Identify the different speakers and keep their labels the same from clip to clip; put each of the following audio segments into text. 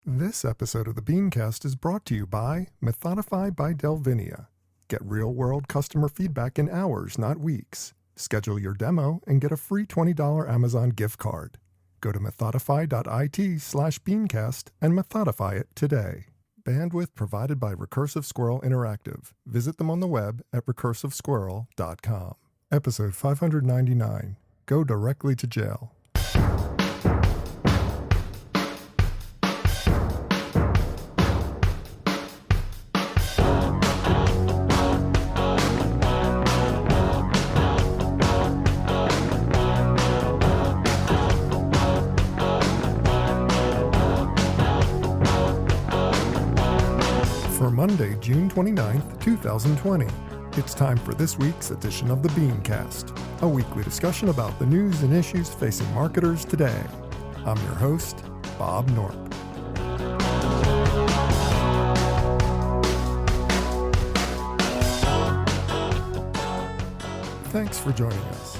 Speaker 1: This episode of the BeanCast is brought to you by Methodify by Delvinia. Get real-world customer feedback in hours, not weeks. Schedule your demo and get a free $20 Amazon gift card. Go to methodify.it/BeanCast and Methodify it today. Bandwidth provided by Recursive Squirrel Interactive. Visit them on the web at recursivesquirrel.com. Episode 599. Go directly to jail. For Monday, June 29th, 2020. It's time for this week's edition of the BeanCast, a weekly discussion about the news and issues facing marketers today. I'm your host, Bob Norp. Thanks for joining us.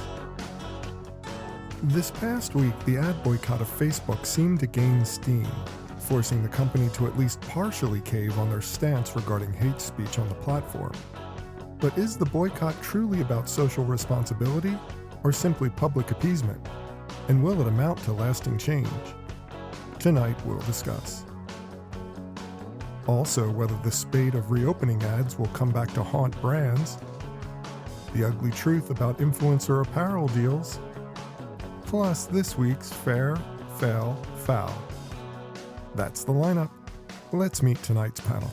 Speaker 1: This past week, the ad boycott of Facebook seemed to gain steam, forcing the company to at least partially cave on their stance regarding hate speech on the platform. But is the boycott truly about social responsibility or simply public appeasement? And will it amount to lasting change? Tonight we'll discuss. Also, whether the spate of reopening ads will come back to haunt brands, the ugly truth about influencer apparel deals, plus this week's Fair, Fail, Foul. That's the lineup. Let's meet tonight's panel.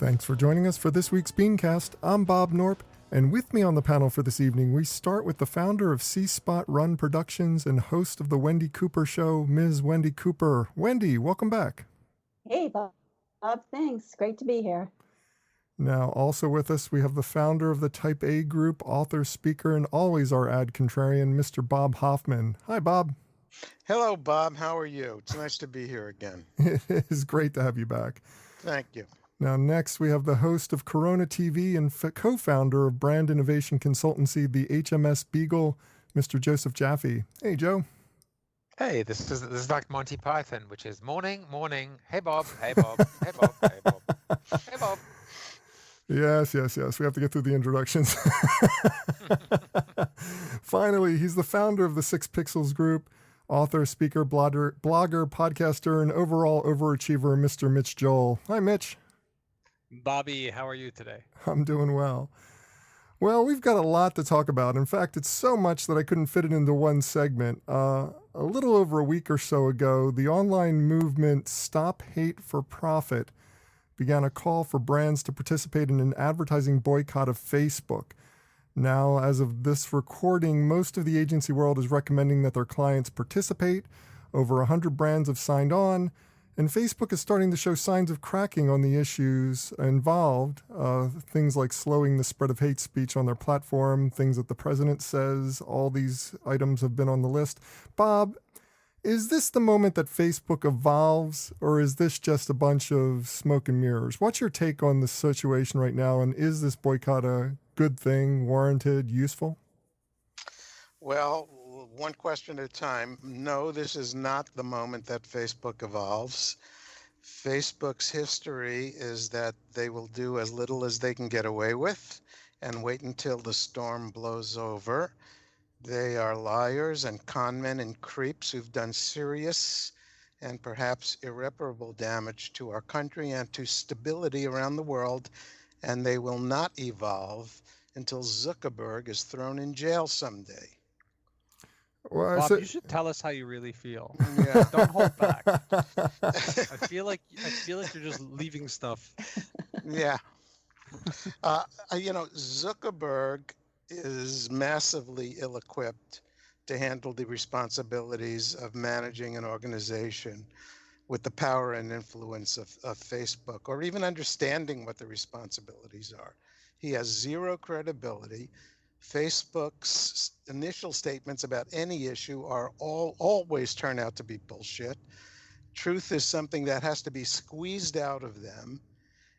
Speaker 1: Thanks for joining us for this week's BeanCast. I'm Bob Norp, and with me on the panel for this evening, we start with the founder of C-Spot Run Productions and host of The Wendy Cooper Show, Ms. Wendy Cooper. Wendy, welcome back.
Speaker 2: Hey, Bob. Thanks. Great to be here.
Speaker 1: Now, also with us, we have the founder of the Type A Group, author, speaker, and always our ad contrarian, Mr. Bob Hoffman. Hi, Bob.
Speaker 3: Hello, Bob. How are you? It's nice to be here again.
Speaker 1: It is great to have you back.
Speaker 3: Thank you.
Speaker 1: Now, next, we have the host of Corona TV and co-founder of brand innovation consultancy, the HMS Beagle, Mr. Joseph Jaffe. Hey, Joe.
Speaker 4: Hey, this is like Monty Python, which is morning. Hey, Bob. Hey, Bob. Hey, Bob. Hey, Bob. Hey, Bob.
Speaker 1: Yes. We have to get through the introductions. Finally, he's the founder of the 6 Pixels Group, author, speaker, blogger, podcaster, and overall overachiever, Mr. Mitch Joel. Hi, Mitch.
Speaker 5: Bobby, how are you today?
Speaker 1: I'm doing well. Well, we've got a lot to talk about. In fact, it's so much that I couldn't fit it into one segment. A little over a week or so ago, the online movement Stop Hate for Profit began a call for brands to participate in an advertising boycott of Facebook. Now, as of this recording, most of the agency world is recommending that their clients participate. Over 100 brands have signed on, and Facebook is starting to show signs of cracking on the issues involved, things like slowing the spread of hate speech on their platform, things that the president says. All these items have been on the list. Bob, is this the moment that Facebook evolves, or is this just a bunch of smoke and mirrors? What's your take on the situation right now, and is this boycott a good thing, warranted, useful?
Speaker 3: Well, one question at a time. No, this is not the moment that Facebook evolves. Facebook's history is that they will do as little as they can get away with and wait until the storm blows over. They are liars and conmen and creeps who've done serious and perhaps irreparable damage to our country and to stability around the world, and they will not evolve until Zuckerberg is thrown in jail someday.
Speaker 1: Well,
Speaker 5: Bob, you should tell us how you really feel.
Speaker 3: Yeah.
Speaker 5: Don't hold back. I feel like you're just leaving stuff.
Speaker 3: Yeah. Zuckerberg is massively ill-equipped to handle the responsibilities of managing an organization with the power and influence of Facebook, or even understanding what the responsibilities are. He has zero credibility. Facebook's initial statements about any issue are always turn out to be bullshit. Truth is something that has to be squeezed out of them.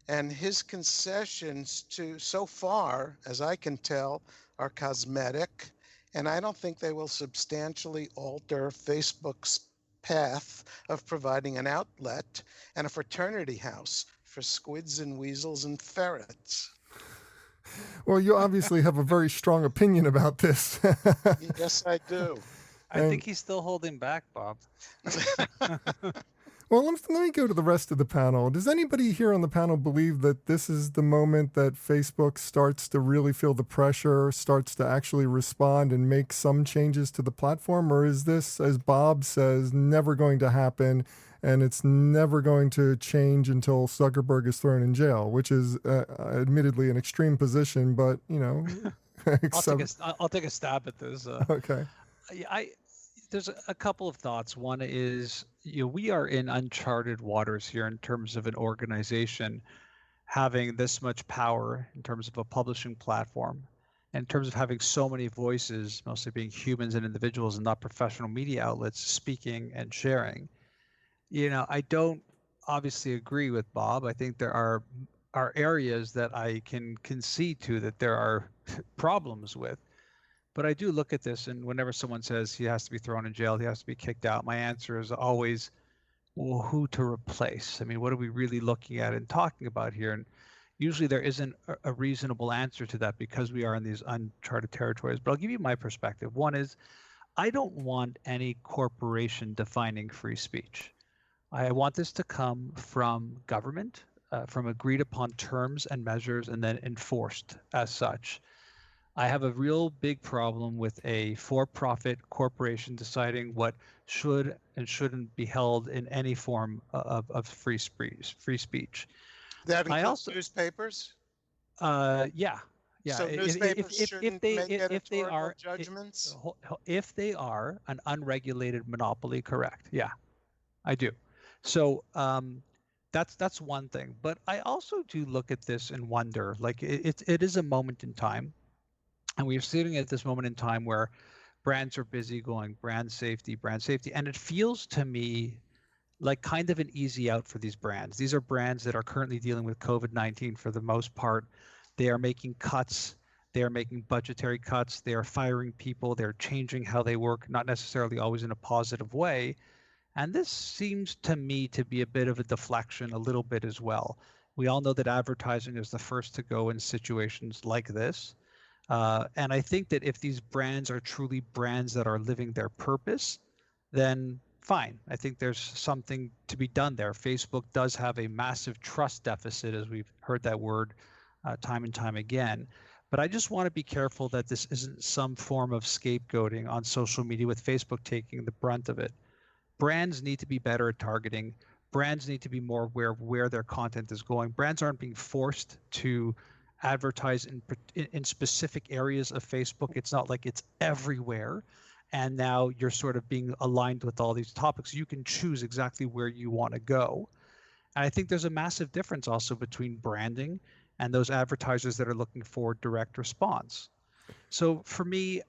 Speaker 3: And his concessions so far, as I can tell, are cosmetic and I don't think they will substantially alter Facebook's path of providing an outlet and a fraternity house for squids and weasels and ferrets.
Speaker 1: Well, you obviously have a very strong opinion about this.
Speaker 3: Yes, I do.
Speaker 5: I
Speaker 1: And-
Speaker 5: think he's still holding back, Bob.
Speaker 1: Well, let me go to the rest of the panel. Does anybody here on the panel believe that this is the moment that Facebook starts to really feel the pressure, starts to actually respond and make some changes to the platform? Or is this, as Bob says, never going to happen and it's never going to change until Zuckerberg is thrown in jail, which is admittedly an extreme position, but, you know.
Speaker 5: I'll take a stab at this.
Speaker 1: Okay.
Speaker 5: There's a couple of thoughts. One is, we are in uncharted waters here in terms of an organization having this much power in terms of a publishing platform, in terms of having so many voices, mostly being humans and individuals and not professional media outlets, speaking and sharing. I don't obviously agree with Bob. I think there are areas that I can concede to that there are problems with. But I do look at this, and whenever someone says he has to be thrown in jail, he has to be kicked out, my answer is always, well, who to replace? I mean, what are we really looking at and talking about here? And usually there isn't a reasonable answer to that because we are in these uncharted territories. But I'll give you my perspective. One is, I don't want any corporation defining free speech. I want this to come from government, from agreed upon terms and measures, and then enforced as such. I have a real big problem with a for-profit corporation deciding what should and shouldn't be held in any form of free speech.
Speaker 3: That includes newspapers?
Speaker 5: Yeah.
Speaker 3: So newspapers shouldn't make editorial judgments?
Speaker 5: If they are an unregulated monopoly, correct. Yeah, I do. So that's one thing. But I also do look at this and wonder, like it is a moment in time. And we're sitting at this moment in time where brands are busy going brand safety. And it feels to me like kind of an easy out for these brands. These are brands that are currently dealing with COVID-19 for the most part. They are making cuts. They are making budgetary cuts. They are firing people. They're changing how they work, not necessarily always in a positive way. And this seems to me to be a bit of a deflection a little bit as well. We all know that advertising is the first to go in situations like this. And I think that if these brands are truly brands that are living their purpose, then fine. I think there's something to be done there. Facebook does have a massive trust deficit, as we've heard that word time and time again. But I just want to be careful that this isn't some form of scapegoating on social media with Facebook taking the brunt of it. Brands need to be better at targeting. Brands need to be more aware of where their content is going. Brands aren't being forced to advertise in specific areas of Facebook. It's not like it's everywhere. And now you're sort of being aligned with all these topics. You can choose exactly where you want to go. And I think there's a massive difference also between branding and those advertisers that are looking for direct response. So for me,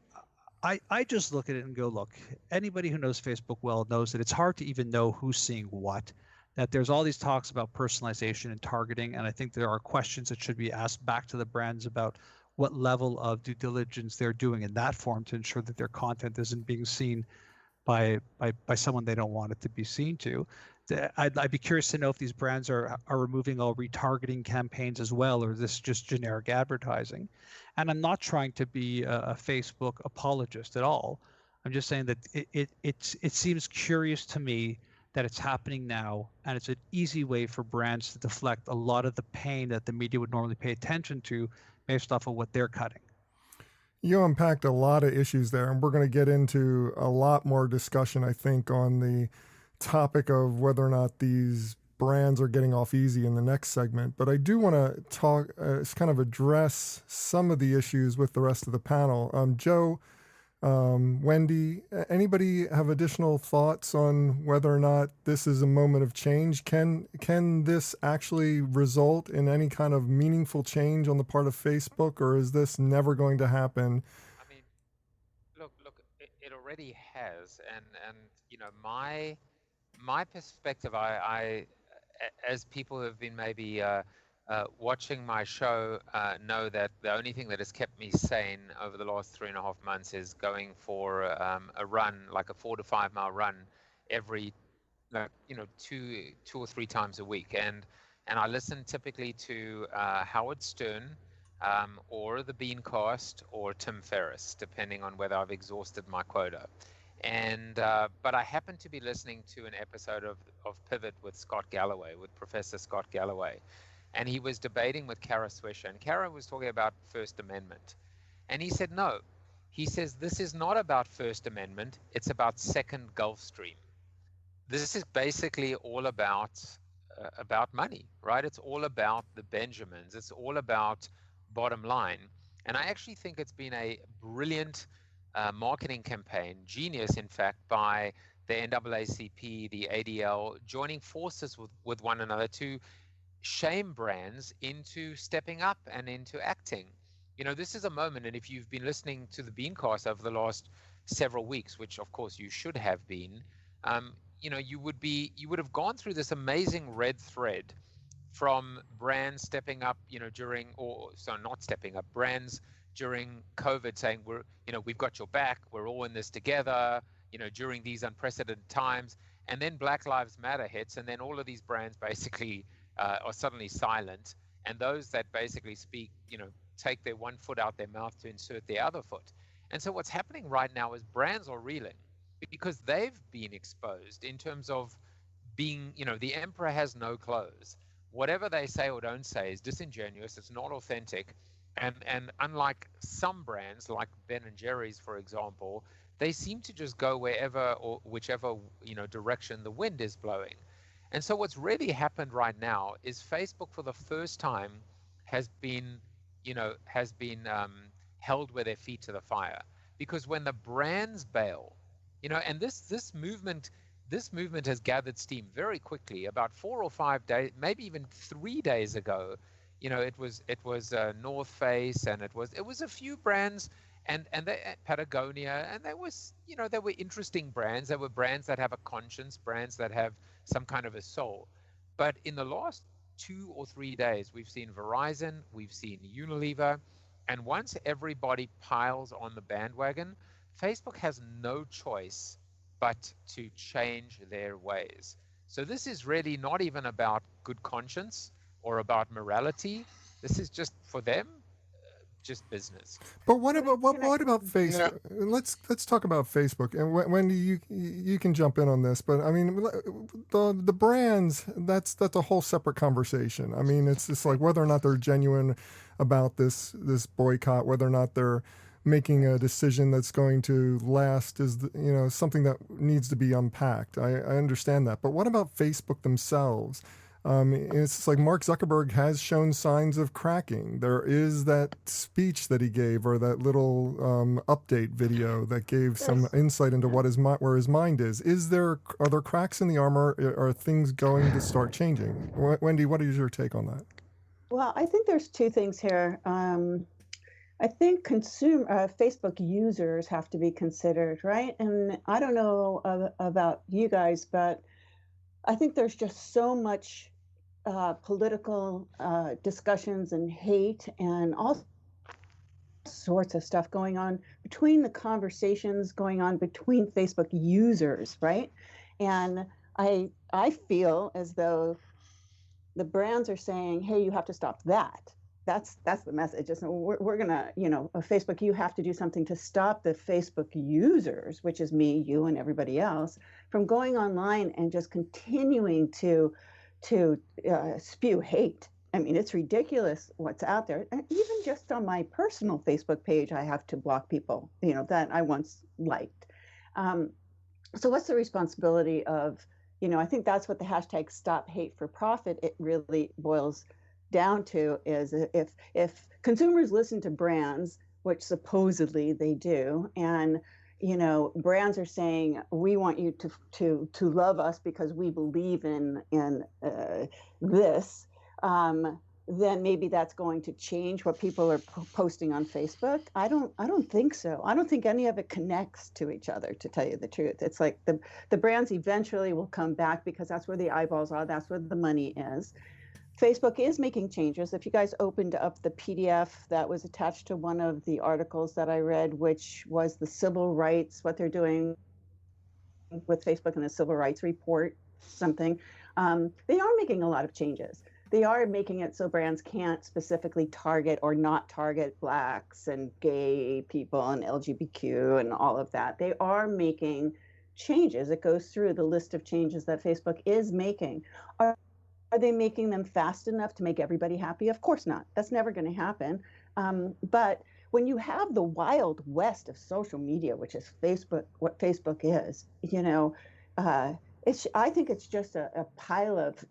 Speaker 5: I just look at it and go, look, anybody who knows Facebook well knows that it's hard to even know who's seeing what, that there's all these talks about personalization and targeting. And I think there are questions that should be asked back to the brands about what level of due diligence they're doing in that form to ensure that their content isn't being seen by someone they don't want it to be seen to. I'd be curious to know if these brands are removing all retargeting campaigns as well, or is this just generic advertising? And I'm not trying to be a Facebook apologist at all. I'm just saying that it seems curious to me that it's happening now, and it's an easy way for brands to deflect a lot of the pain that the media would normally pay attention to based off of what they're cutting.
Speaker 1: You unpacked a lot of issues there, and we're going to get into a lot more discussion, I think, on the topic of whether or not these brands are getting off easy in the next segment. But I do want to talk, kind of address some of the issues with the rest of the panel. Joe, Wendy, anybody have additional thoughts on whether or not this is a moment of change? Can this actually result in any kind of meaningful change on the part of Facebook, or is this never going to happen?
Speaker 4: I mean, look, it already has, and my perspective, I as people who have been maybe watching my show know that the only thing that has kept me sane over the last 3.5 months is going for a run, like a 4 to 5 mile run, every two or three times a week, and I listen typically to Howard Stern, or the BeanCast, or Tim Ferriss, depending on whether I've exhausted my quota. And but I happened to be listening to an episode of Pivot with Professor Scott Galloway, and he was debating with Kara Swisher, and Kara was talking about First Amendment, and he said no. He says this is not about First Amendment; it's about Second Gulf Stream. This is basically all about money, right? It's all about the Benjamins. It's all about bottom line. And I actually think it's been a brilliant marketing campaign, genius, in fact, by the NAACP, the ADL, joining forces with one another to shame brands into stepping up and into acting. This is a moment, and if you've been listening to the BeanCast over the last several weeks, which of course you should have been, you would have gone through this amazing red thread from brands stepping up, brands during COVID saying we've got your back, we're all in this together, during these unprecedented times, and then Black Lives Matter hits, and then all of these brands basically are suddenly silent, and those that basically speak, take their one foot out their mouth to insert their other foot. And so what's happening right now is brands are reeling because they've been exposed in terms of being, the emperor has no clothes. Whatever they say or don't say is disingenuous, it's not authentic. And unlike some brands like Ben and Jerry's, for example, they seem to just go wherever or whichever, direction the wind is blowing. And so what's really happened right now is Facebook for the first time has been held with their feet to the fire. Because when the brands bail, and this movement has gathered steam very quickly. About 4 or 5 days, maybe even 3 days ago, it was North Face, and it was a few brands, and Patagonia, and there were interesting brands. There were brands that have a conscience, brands that have some kind of a soul. But in the last 2 or 3 days, we've seen Verizon, we've seen Unilever, and once everybody piles on the bandwagon, Facebook has no choice but to change their ways. So this is really not even about good conscience or about morality. This is just, for them, just business.
Speaker 1: But what about Facebook? Let's talk about Facebook. And Wendy, you can jump in on this. But I mean, the brands, that's a whole separate conversation. I mean, it's just like whether or not they're genuine about this boycott, whether or not they're making a decision that's going to last is something that needs to be unpacked. I understand that. But what about Facebook themselves? It's just like Mark Zuckerberg has shown signs of cracking. There is that speech that he gave, or that little update video that gave some insight into where his mind is. Are there cracks in the armor? Are things going to start changing? Wendy, what is your take on that?
Speaker 2: Well, I think there's two things here. I think Facebook users have to be considered, right? And I don't know about you guys, but I think there's just so much political discussions and hate and all sorts of stuff going on between the conversations going on between Facebook users, right? And I feel as though the brands are saying, hey, you have to stop that. That's the message. We're gonna, Facebook, you have to do something to stop the Facebook users, which is me, you, and everybody else, from going online and just continuing to spew hate. I mean, it's ridiculous what's out there. And even just on my personal Facebook page, I have to block people, that I once liked. So what's the responsibility of, I think that's what the hashtag Stop Hate for Profit, it really boils down to, is if consumers listen to brands, which supposedly they do, and brands are saying, we want you to love us because we believe in this, then maybe that's going to change what people are posting on Facebook. I don't think so. I don't think any of it connects to each other, to tell you the truth. It's like the brands eventually will come back because that's where the eyeballs are, that's where the money is. Facebook is making changes. If you guys opened up the PDF that was attached to one of the articles that I read, which was the civil rights, what they're doing with Facebook and the civil rights report, something, they are making a lot of changes. They are making it so brands can't specifically target or not target Blacks and gay people and LGBTQ and all of that. They are making changes. It goes through the list of changes that Facebook is making. Are they making them fast enough to make everybody happy? Of course not. That's never going to happen. But when you have the wild west of social media, which is Facebook, what Facebook is, you know, I think it's just a pile of,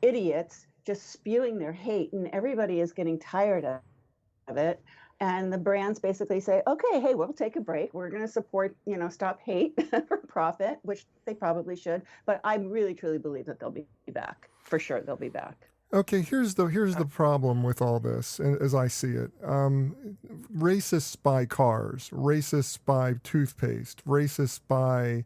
Speaker 2: idiots just spewing their hate, and everybody is getting tired of it. And the brands basically say, okay, hey, we'll take a break. We're going to support, stop hate for profit, which they probably should. But I really, truly believe that they'll be back. For sure, they'll be back.
Speaker 1: Okay, here's the problem with all this, as I see it. Racists buy cars, racists buy toothpaste, racists buy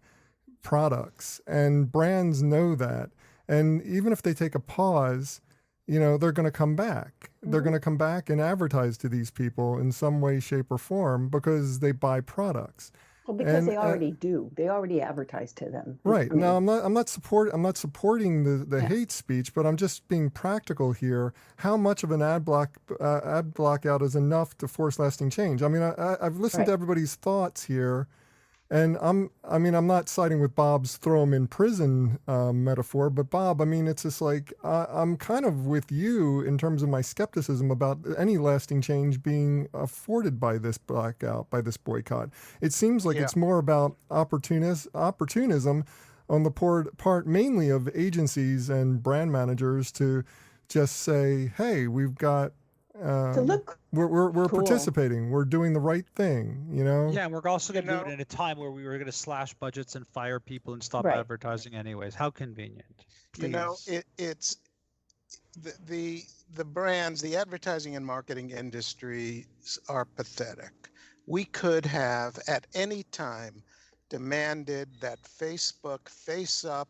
Speaker 1: products, and brands know that. And even if they take a pause, they're going to come back. Mm-hmm. They're going to come back and advertise to these people in some way, shape, or form because they buy products.
Speaker 2: Well, because they already do. They already advertise to them.
Speaker 1: Right. Now, I'm not supporting the hate speech, but I'm just being practical here. How much of an ad blockout is enough to force lasting change? I mean, I've listened to everybody's thoughts here. And I'm not siding with Bob's throw him in prison metaphor, but Bob, I mean, it's just like I'm kind of with you in terms of my skepticism about any lasting change being afforded by this blackout, by this boycott. It seems like it's more about opportunism on the part mainly of agencies and brand managers to just say, hey, we've got.
Speaker 2: To look
Speaker 1: we're
Speaker 2: cool.
Speaker 1: participating. We're doing the right thing,
Speaker 5: Yeah, and we're also going to do it in a time where we were going to slash budgets and fire people and stop advertising anyways. How convenient. Please.
Speaker 3: It's the brands, the advertising and marketing industries are pathetic. We could have at any time demanded that Facebook face up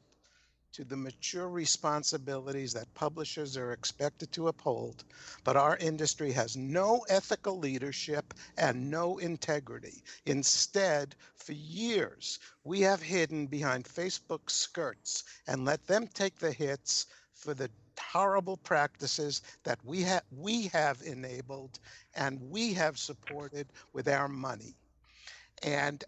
Speaker 3: to the mature responsibilities that publishers are expected to uphold, but our industry has no ethical leadership and no integrity. Instead, for years, we have hidden behind Facebook's skirts and let them take the hits for the horrible practices that we have enabled and we have supported with our money. And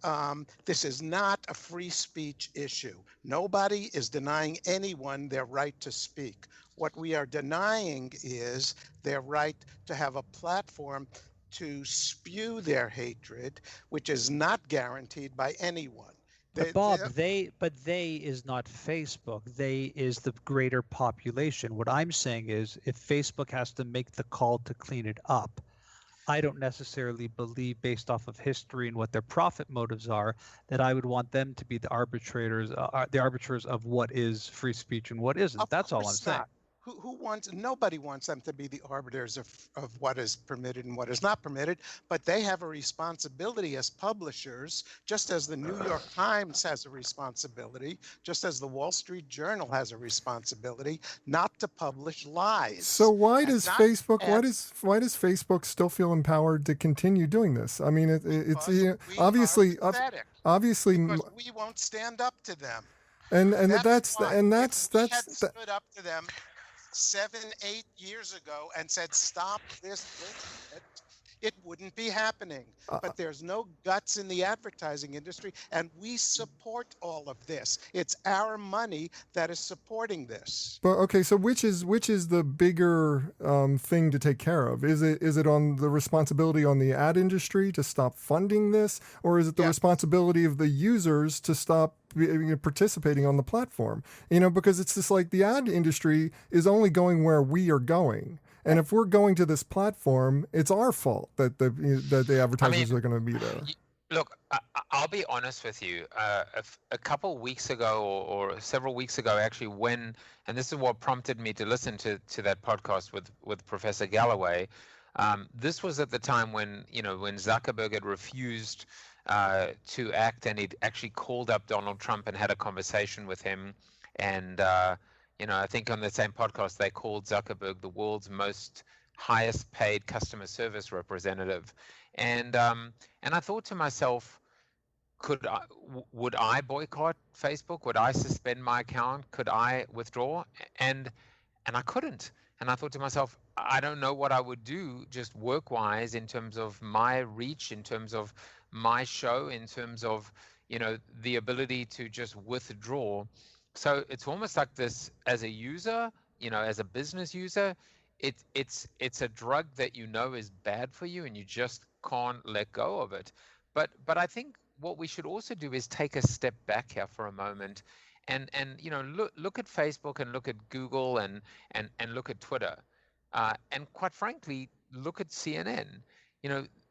Speaker 3: this is not a free speech issue. Nobody is denying anyone their right to speak. What we are denying is their right to have a platform to spew their hatred, which is not guaranteed by anyone.
Speaker 5: But Bob, they is not Facebook. They is the greater population. What I'm saying is if Facebook has to make the call to clean it up, I don't necessarily believe, based off of history and what their profit motives are, that I would want them to be the arbitrators of what is free speech and what isn't. That's all I'm saying.
Speaker 3: Nobody wants them to be the arbiters of what is permitted and what is not permitted, but they have a responsibility as publishers, just as the New York Times has a responsibility, just as the Wall Street Journal has a responsibility, not to publish lies.
Speaker 1: So why does Facebook still feel empowered to continue doing this? I mean, it's obviously
Speaker 3: because we won't stand up to them.
Speaker 1: And that's
Speaker 3: stood up to them 7-8 years ago and said, stop this bullshit, it wouldn't be happening. But there's no guts in the advertising industry, and we support all of this. It's our money that is supporting this.
Speaker 1: But okay, so which is the bigger thing to take care of? Is it on the responsibility on the ad industry to stop funding this, or is it the responsibility of the users to stop participating on the platform? Because it's just like the ad industry is only going where we are going. And if we're going to this platform, it's our fault that the advertisers are going to be there.
Speaker 4: Look, I'll be honest with you. A couple weeks ago, or several weeks ago, actually, and this is what prompted me to listen to that podcast with Professor Galloway. This was at the time when Zuckerberg had refused to act, and he'd actually called up Donald Trump and had a conversation with him, and I think on the same podcast they called Zuckerberg the world's most highest paid customer service representative, and I thought to myself, would I boycott Facebook? Would I suspend my account? Could I withdraw? And I couldn't. And I thought to myself, I don't know what I would do just work-wise in terms of my reach, in terms of my show, in terms of, the ability to just withdraw. So it's almost like this as a user, as a business user, it's a drug that is bad for you and you just can't let go of it. But I think what we should also do is take a step back here for a moment and look at Facebook and look at Google and look at Twitter, and quite frankly look at CNN.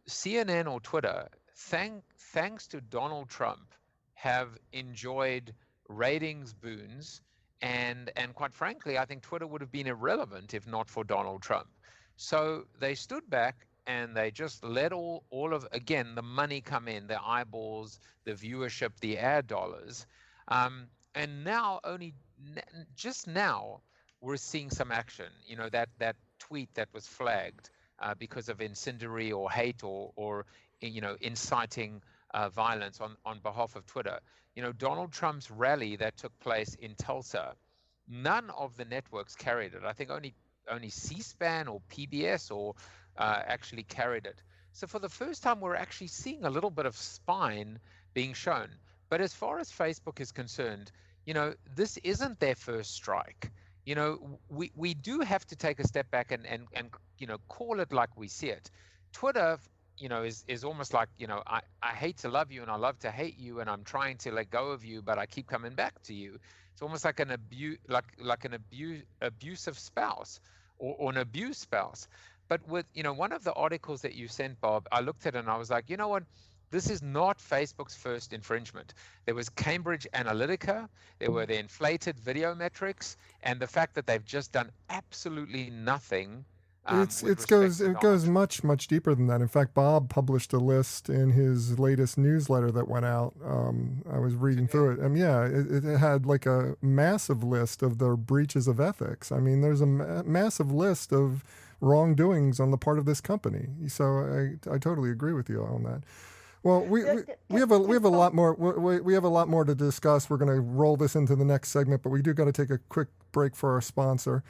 Speaker 4: CNN or Twitter, thanks to Donald Trump, have enjoyed ratings boons, and quite frankly I think Twitter would have been irrelevant if not for Donald Trump. So they stood back and they just let all of, again, the money come in, the eyeballs, the viewership, the ad dollars. And now just now we're seeing some action. That tweet that was flagged because of incendiary or hate or inciting violence on behalf of Twitter. Donald Trump's rally that took place in Tulsa, none of the networks carried it. I think only C-SPAN or PBS or actually carried it. So for the first time, we're actually seeing a little bit of spine being shown. But as far as Facebook is concerned, this isn't their first strike. We do have to take a step back and call it like we see it. Twitter, is almost like, I hate to love you and I love to hate you, and I'm trying to let go of you, but I keep coming back to you. It's almost like an abusive spouse or an abused spouse. But with, one of the articles that you sent, Bob, I looked at it and I was like, you know what? This is not Facebook's first infringement. There was Cambridge Analytica, there were the inflated video metrics, and the fact that they've just done absolutely nothing.
Speaker 1: It goes much deeper than that. In fact, Bob published a list in his latest newsletter that went out. I was reading through it, and it had like a massive list of the breaches of ethics. I mean, there's a massive list of wrongdoings on the part of this company. So I totally agree with you on that. Well, we have a lot more. We have a lot more to discuss. We're going to roll this into the next segment, but we do got to take a quick break for our sponsor.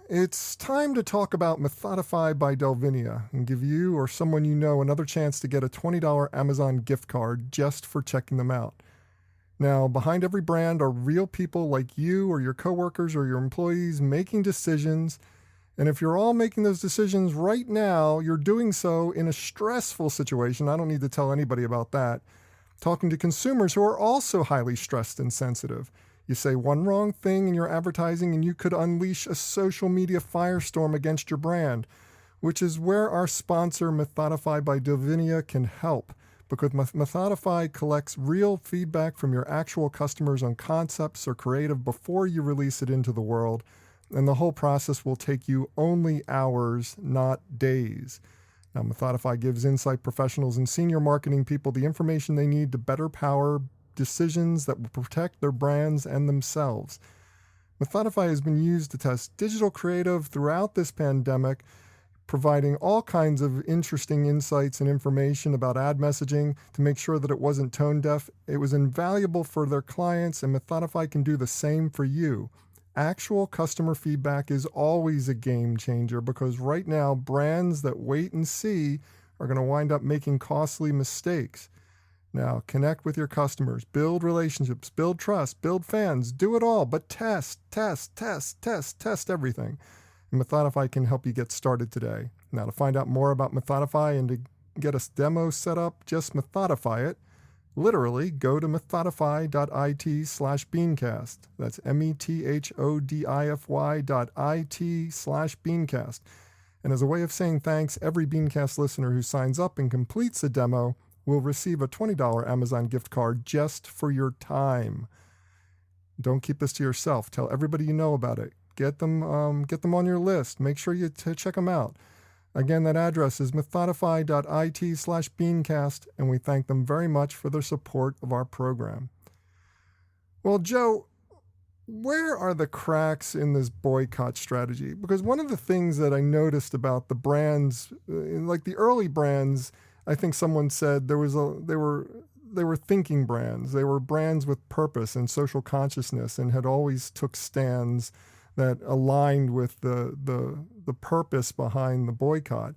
Speaker 1: It's time to talk about Methodify by Delvinia and give you or someone you know another chance to get a $20 Amazon gift card just for checking them out. Now, behind every brand are real people like you or your coworkers or your employees making decisions. And if you're all making those decisions right now, you're doing so in a stressful situation. I don't need to tell anybody about that. Talking to consumers who are also highly stressed and sensitive. You say one wrong thing in your advertising and you could unleash a social media firestorm against your brand, which is where our sponsor Methodify by Delvinia can help, because Methodify collects real feedback from your actual customers on concepts or creative before you release it into the world, and the whole process will take you only hours, not days. Now, Methodify gives insight professionals and senior marketing people the information they need to better power decisions that will protect their brands and themselves. Methodify has been used to test digital creative throughout this pandemic, providing all kinds of interesting insights and information about ad messaging to make sure that it wasn't tone deaf. It was invaluable for their clients, and Methodify can do the same for you. Actual customer feedback is always a game changer, because right now brands that wait and see are going to wind up making costly mistakes. Now, connect with your customers, build relationships, build trust, build fans, do it all, but test everything. And Methodify can help you get started today. Now, to find out more about Methodify and to get a demo set up, just Methodify it. Literally, go to methodify.it/BeanCast. That's methodify.it/BeanCast. And as a way of saying thanks, every BeanCast listener who signs up and completes a demo will receive a $20 Amazon gift card just for your time. Don't keep this to yourself. Tell everybody you know about it. Get them on your list. Make sure you check them out. Again, that address is methodify.it/BeanCast, and we thank them very much for their support of our program. Well, Joe, where are the cracks in this boycott strategy? Because one of the things that I noticed about the brands, like the early brands, I think someone said they were thinking brands. They were brands with purpose and social consciousness, and had always took stands that aligned with the purpose behind the boycott.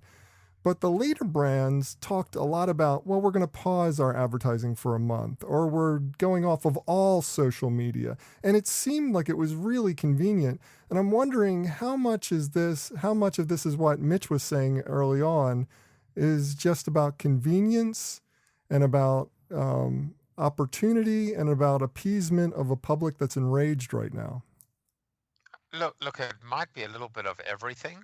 Speaker 1: But the later brands talked a lot about, well, we're going to pause our advertising for a month, or we're going off of all social media. And it seemed like it was really convenient. And I'm wondering how much of this is what Mitch was saying early on, is just about convenience and about opportunity and about appeasement of a public that's enraged right now.
Speaker 4: Look, it might be a little bit of everything.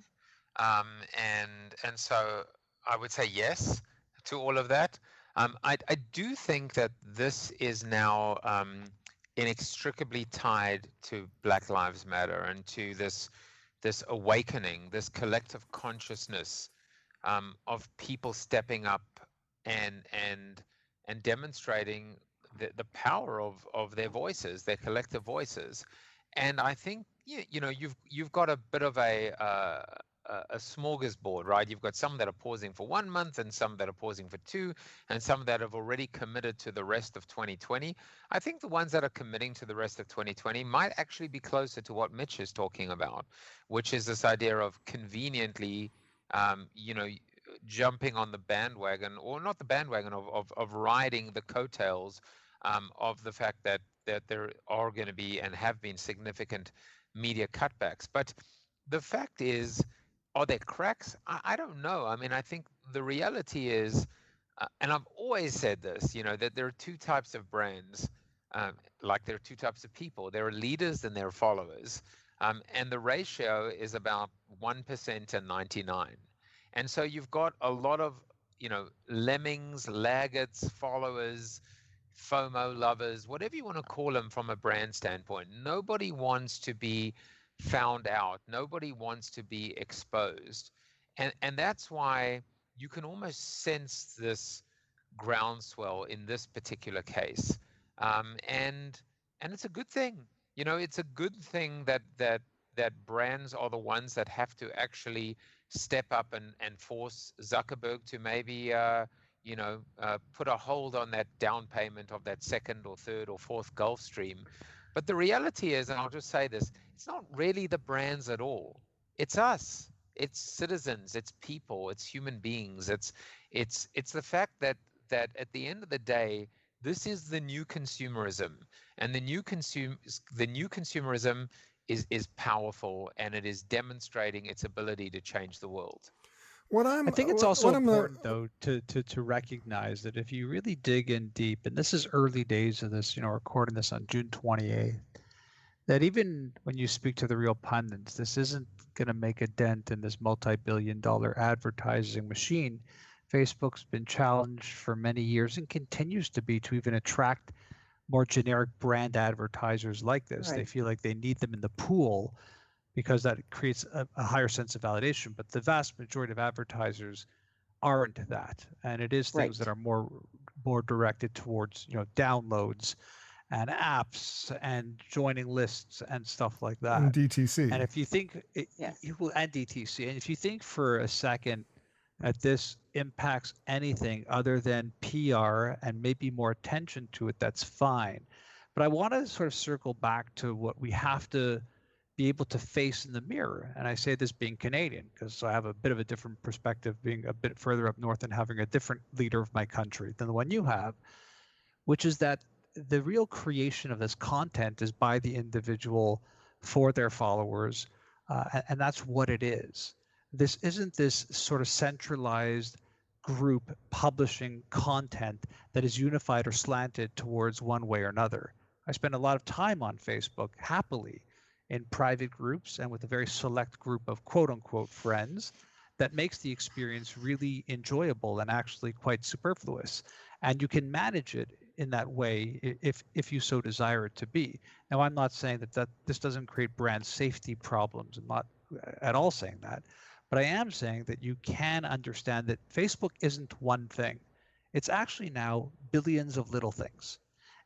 Speaker 4: And so I would say yes to all of that. I do think that this is now inextricably tied to Black Lives Matter and to this awakening, this collective consciousness of people stepping up and demonstrating the power of their voices, their collective voices. And I think you've got a bit of a smorgasbord, right? You've got some that are pausing for 1 month, and some that are pausing for 2, and some that have already committed to the rest of 2020. I think the ones that are committing to the rest of 2020 might actually be closer to what Mitch is talking about, which is this idea of conveniently, jumping on the bandwagon, or not the bandwagon, of riding the coattails of the fact that there are going to be and have been significant media cutbacks. But the fact is, are there cracks? I don't know. I mean, I think the reality is, and I've always said this, that there are two types of brands, like there are two types of people. There are leaders and there are followers. And the ratio is about 1% and 99. And so you've got a lot of, lemmings, laggards, followers, FOMO lovers, whatever you want to call them from a brand standpoint. Nobody wants to be found out. Nobody wants to be exposed. And that's why you can almost sense this groundswell in this particular case. And it's a good thing. It's a good thing that brands are the ones that have to actually step up and force Zuckerberg to maybe put a hold on that down payment of that second or third or fourth Gulf Stream. But the reality is, and I'll just say this, it's not really the brands at all. It's us. It's citizens. It's people. It's human beings. It's the fact that at the end of the day, this is the new consumerism, and the new consumerism is powerful, and it is demonstrating its ability to change the world.
Speaker 5: I think it's also important, though, to recognize that if you really dig in deep, and this is early days of this, recording this on June 28th, that even when you speak to the real pundits, this isn't going to make a dent in this multi-billion-dollar advertising machine. Facebook's been challenged for many years and continues to be, to even attract more generic brand advertisers like this. Right. They feel like they need them in the pool because that creates a higher sense of validation. But the vast majority of advertisers aren't that, and it is things that are more directed towards downloads and apps and joining lists and stuff like that.
Speaker 1: And DTC.
Speaker 5: And if you think and DTC, and if you think for a second that this impacts anything other than PR and maybe more attention to it, that's fine. But I want to sort of circle back to what we have to be able to face in the mirror. And I say this being Canadian, because I have a bit of a different perspective being a bit further up north and having a different leader of my country than the one you have, which is that the real creation of this content is by the individual for their followers. And that's what it is. This isn't this sort of centralized group publishing content that is unified or slanted towards one way or another. I spend a lot of time on Facebook, happily, in private groups and with a very select group of quote unquote friends that makes the experience really enjoyable and actually quite superfluous. And you can manage it in that way if you so desire it to be. Now, I'm not saying that this doesn't create brand safety problems. I'm not at all saying that. But I am saying that you can understand that Facebook isn't one thing. It's actually now billions of little things.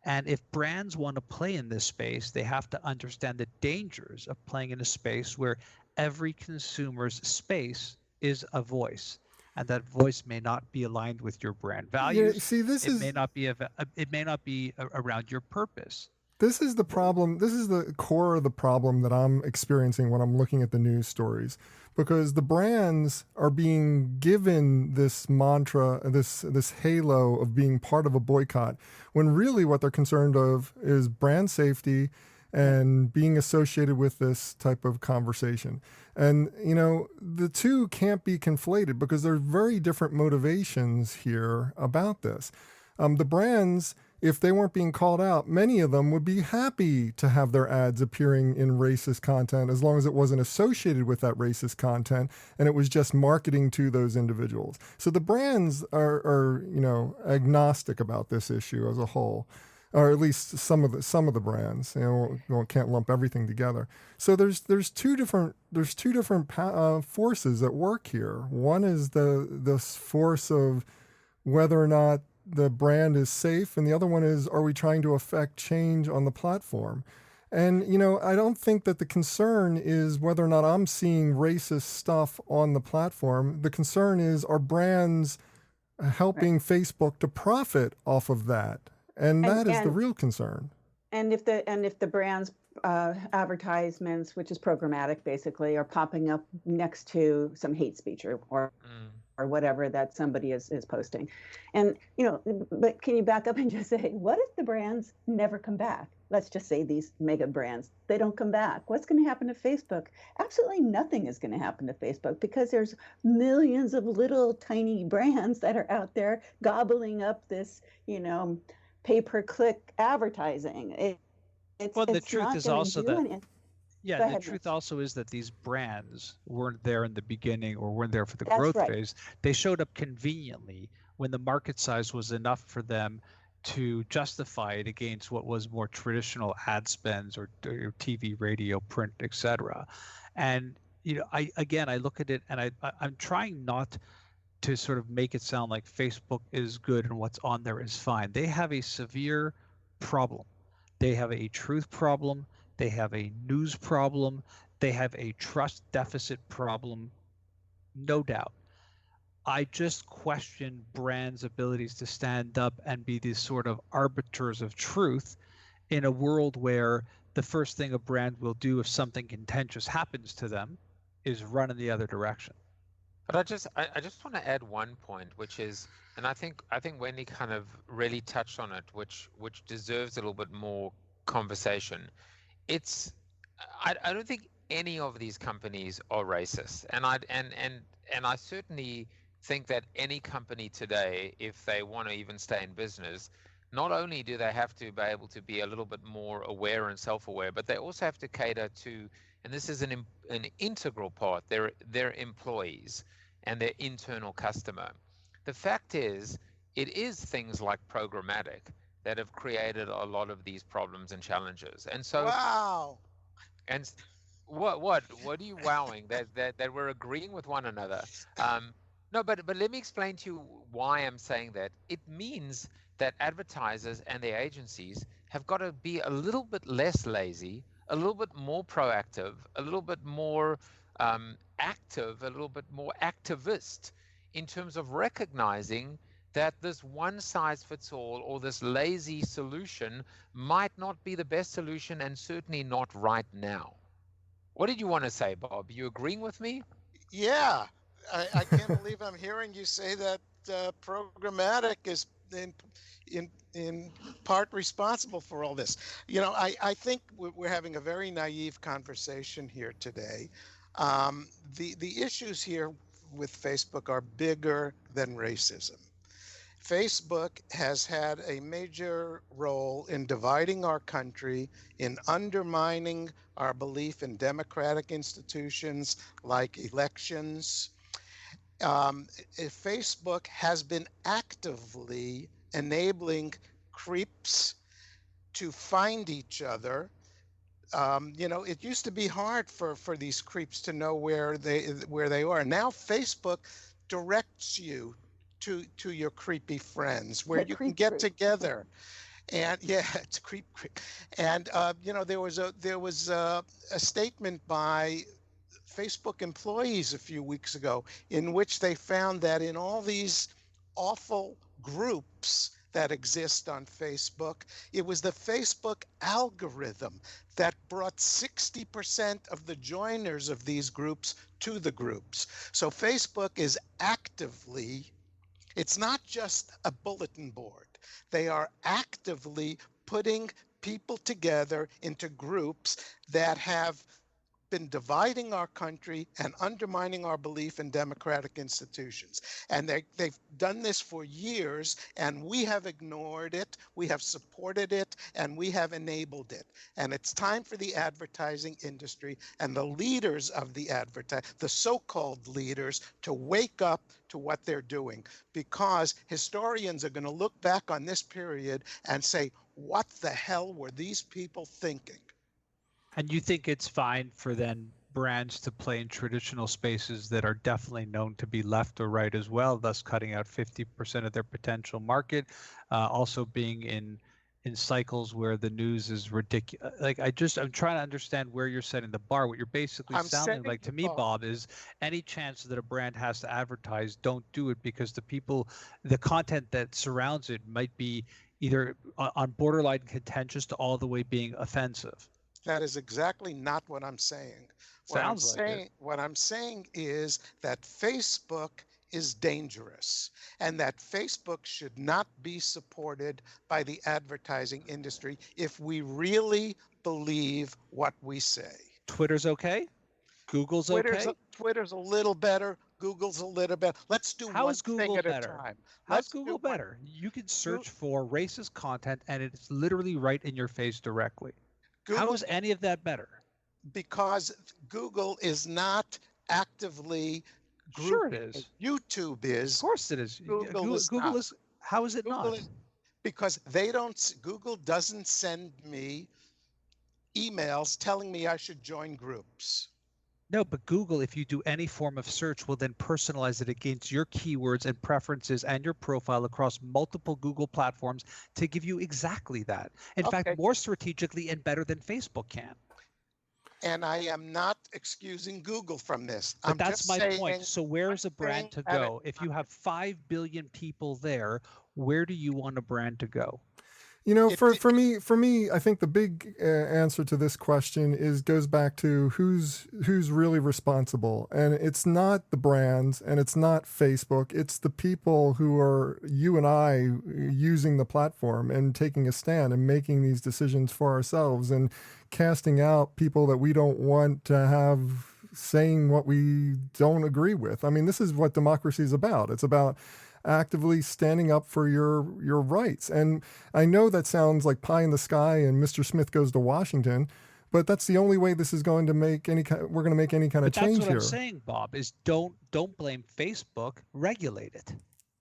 Speaker 5: And if brands want to play in this space, they have to understand the dangers of playing in a space where every consumer's space is a voice, and that voice may not be aligned with your brand values.
Speaker 1: See,
Speaker 5: It may not be around your purpose.
Speaker 1: this is the problem. This is the core of the problem that I'm experiencing when I'm looking at the news stories, because the brands are being given this mantra, this halo of being part of a boycott, when really what they're concerned of is brand safety and being associated with this type of conversation. And, the two can't be conflated because there's very different motivations here about this. The brands, if they weren't being called out, many of them would be happy to have their ads appearing in racist content as long as it wasn't associated with that racist content and it was just marketing to those individuals. So the brands are agnostic about this issue as a whole, or at least some of the brands. Can't lump everything together. So there's two different forces at work here. One is this force of whether or not the brand is safe, and the other one is, are we trying to affect change on the platform? And, I don't think that the concern is whether or not I'm seeing racist stuff on the platform. The concern is, are brands helping Facebook to profit off of that? And that is the real concern.
Speaker 2: And if the brand's advertisements, which is programmatic basically, are popping up next to some hate speech or whatever that somebody is posting. And, but can you back up and just say, what if the brands never come back? Let's just say these mega brands, they don't come back. What's going to happen to Facebook? Absolutely nothing is going to happen to Facebook, because there's millions of little tiny brands that are out there gobbling up this, pay-per-click advertising.
Speaker 5: The truth is also that the truth also is that these brands weren't there in the beginning or weren't there for the growth phase. They showed up conveniently when the market size was enough for them to justify it against what was more traditional ad spends or TV, radio, print, etc. And I look at it and I'm trying not to sort of make it sound like Facebook is good and what's on there is fine. They have a severe problem. They have a truth problem. They have a news problem. They have a trust deficit problem, no doubt. I just question brands' abilities to stand up and be these sort of arbiters of truth in a world where the first thing a brand will do if something contentious happens to them is run in the other direction.
Speaker 4: But I just want to add one point, which is, and I think Wendy kind of really touched on it, which deserves a little bit more conversation. I don't think any of these companies are racist, and I certainly think that any company today, if they want to even stay in business, not only do they have to be able to be a little bit more aware and self-aware, but they also have to cater to, and this is an integral part, their employees and their internal customer. The fact is, it is things like programmatic that have created a lot of these problems and challenges. And so,
Speaker 3: wow.
Speaker 4: And what are you wowing? That we're agreeing with one another. No, but let me explain to you why I'm saying that. It means that advertisers and their agencies have got to be a little bit less lazy, a little bit more proactive, a little bit more active, a little bit more activist in terms of recognizing that this one size fits all or this lazy solution might not be the best solution, and certainly not right now. What did you want to say, Bob? You agreeing with me?
Speaker 3: Yeah, I can't believe I'm hearing you say that programmatic is in part responsible for all this. I think we're having a very naive conversation here today. The issues here with Facebook are bigger than racism. Facebook has had a major role in dividing our country, in undermining our belief in democratic institutions like elections. Facebook has been actively enabling creeps to find each other. It used to be hard for these creeps to know where they are. Now Facebook directs you to your creepy friends where you can get together. And yeah, it's creep. And there was a statement by Facebook employees a few weeks ago in which they found that in all these awful groups that exist on Facebook, it was the Facebook algorithm that brought 60% of the joiners of these groups to the groups. So Facebook is actively, it's not just a bulletin board. They are actively putting people together into groups that have been dividing our country and undermining our belief in democratic institutions. And they've done this for years, and we have ignored it, we have supported it, and we have enabled it. And it's time for the advertising industry and the leaders of the so-called leaders, to wake up to what they're doing, because historians are going to look back on this period and say, what the hell were these people thinking?
Speaker 5: And you think it's fine for then brands to play in traditional spaces that are definitely known to be left or right as well, thus cutting out 50% of their potential market, also being in cycles where the news is ridiculous. Like I'm trying to understand where you're setting the bar. What you're basically
Speaker 3: I'm
Speaker 5: sounding
Speaker 3: setting
Speaker 5: like to
Speaker 3: the
Speaker 5: me,
Speaker 3: bar.
Speaker 5: Bob, is any chance that a brand has to advertise, don't do it, because the content that surrounds it might be either on borderline contentious to all the way being offensive.
Speaker 3: That is exactly not what I'm saying.
Speaker 5: Sounds like it.
Speaker 3: What I'm saying is that Facebook is dangerous, and that Facebook should not be supported by the advertising industry if we really believe what we say.
Speaker 5: Twitter's okay. Google's okay.
Speaker 3: Twitter's a little better. Google's a little better. Let's do
Speaker 5: How
Speaker 3: one
Speaker 5: is
Speaker 3: thing
Speaker 5: Google
Speaker 3: at a
Speaker 5: better?
Speaker 3: time.
Speaker 5: How's
Speaker 3: Let's do
Speaker 5: Google
Speaker 3: one.
Speaker 5: better? You can search for racist content and it's literally right in your face directly. How is any of that better?
Speaker 3: Because Google is not actively
Speaker 5: Sure it is.
Speaker 3: YouTube is.
Speaker 5: Of course it is.
Speaker 3: Google
Speaker 5: is. How is it
Speaker 3: Google
Speaker 5: not?
Speaker 3: Because Google doesn't send me emails telling me I should join groups.
Speaker 5: No, but Google, if you do any form of search, will then personalize it against your keywords and preferences and your profile across multiple Google platforms to give you exactly that. In fact, more strategically and better than Facebook can.
Speaker 3: And I am not excusing Google from this.
Speaker 5: But that's my point. So where's a brand to go? If you have 5 billion people there, where do you want a brand to go?
Speaker 1: You know, for me, I think the big answer to this question goes back to who's really responsible, and it's not the brands, and it's not Facebook. It's the people who are you and I using the platform and taking a stand and making these decisions for ourselves and casting out people that we don't want to have saying what we don't agree with. I mean, this is what democracy is about. It's about actively standing up for your rights. And I know that sounds like pie in the sky and Mr. Smith goes to Washington, but that's the only way this is going to make any kind of change here.
Speaker 5: That's what I'm saying, Bob, is don't blame Facebook, regulate it.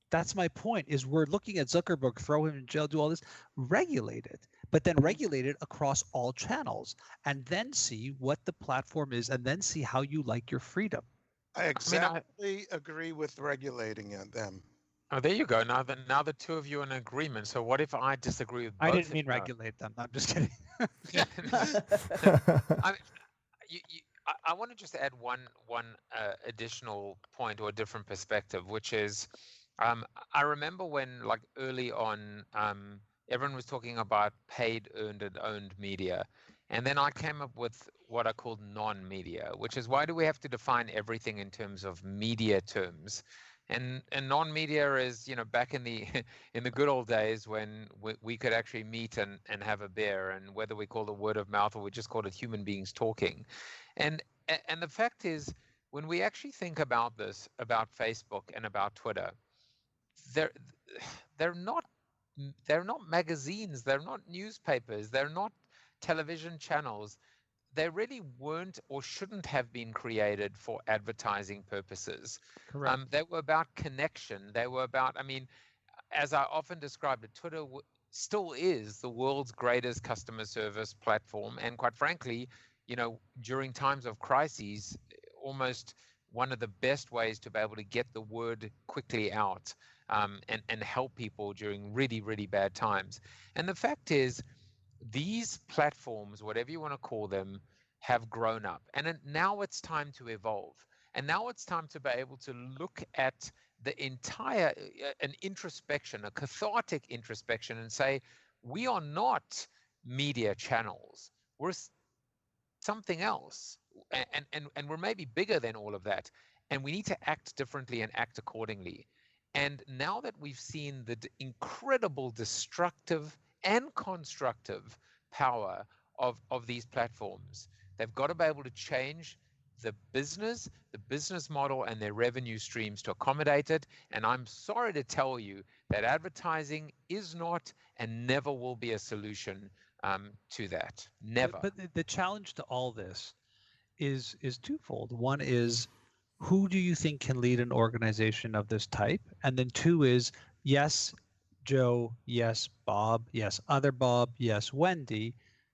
Speaker 5: That's my point, is we're looking at Zuckerberg, throw him in jail, do all this, regulate it, but then regulate it across all channels and then see what the platform is and then see how you like your freedom.
Speaker 3: I exactly agree with regulating them.
Speaker 4: Oh, there you go. Now the two of you are in agreement. So what if I disagree with both?
Speaker 5: I didn't mean regulate them. I'm just kidding.
Speaker 4: I want to just add one additional point or a different perspective, which is I remember when, like, early on, everyone was talking about paid, earned, and owned media. And then I came up with what I called non-media, which is, why do we have to define everything in terms of media terms? And non-media is, back in the good old days when we could actually meet and have a beer, and whether we called it word of mouth or we just called it human beings talking. And the fact is, when we actually think about this, about Facebook and about Twitter, they're not magazines, they're not newspapers, they're not television channels. They really weren't or shouldn't have been created for advertising purposes.
Speaker 5: Correct.
Speaker 4: They were about connection. They were about, as I often described it, Twitter still is the world's greatest customer service platform. And quite frankly, during times of crises, almost one of the best ways to be able to get the word quickly out. and help people during really, really bad times. And the fact is, these platforms, whatever you want to call them, have grown up, and now it's time to evolve. And now it's time to be able to look at the entire an introspection, a cathartic introspection, and say, we are not media channels. We're something else, and we're maybe bigger than all of that, and we need to act differently and act accordingly. And now that we've seen the incredible destructive and constructive power of these platforms, they've got to be able to change the business model and their revenue streams to accommodate it. And I'm sorry to tell you that advertising is not and never will be a solution to that. Never.
Speaker 5: But the challenge to all this is twofold. One is, who do you think can lead an organization of this type? And then two is, yes, Joe, yes, Bob, yes, other Bob, yes, Wendy,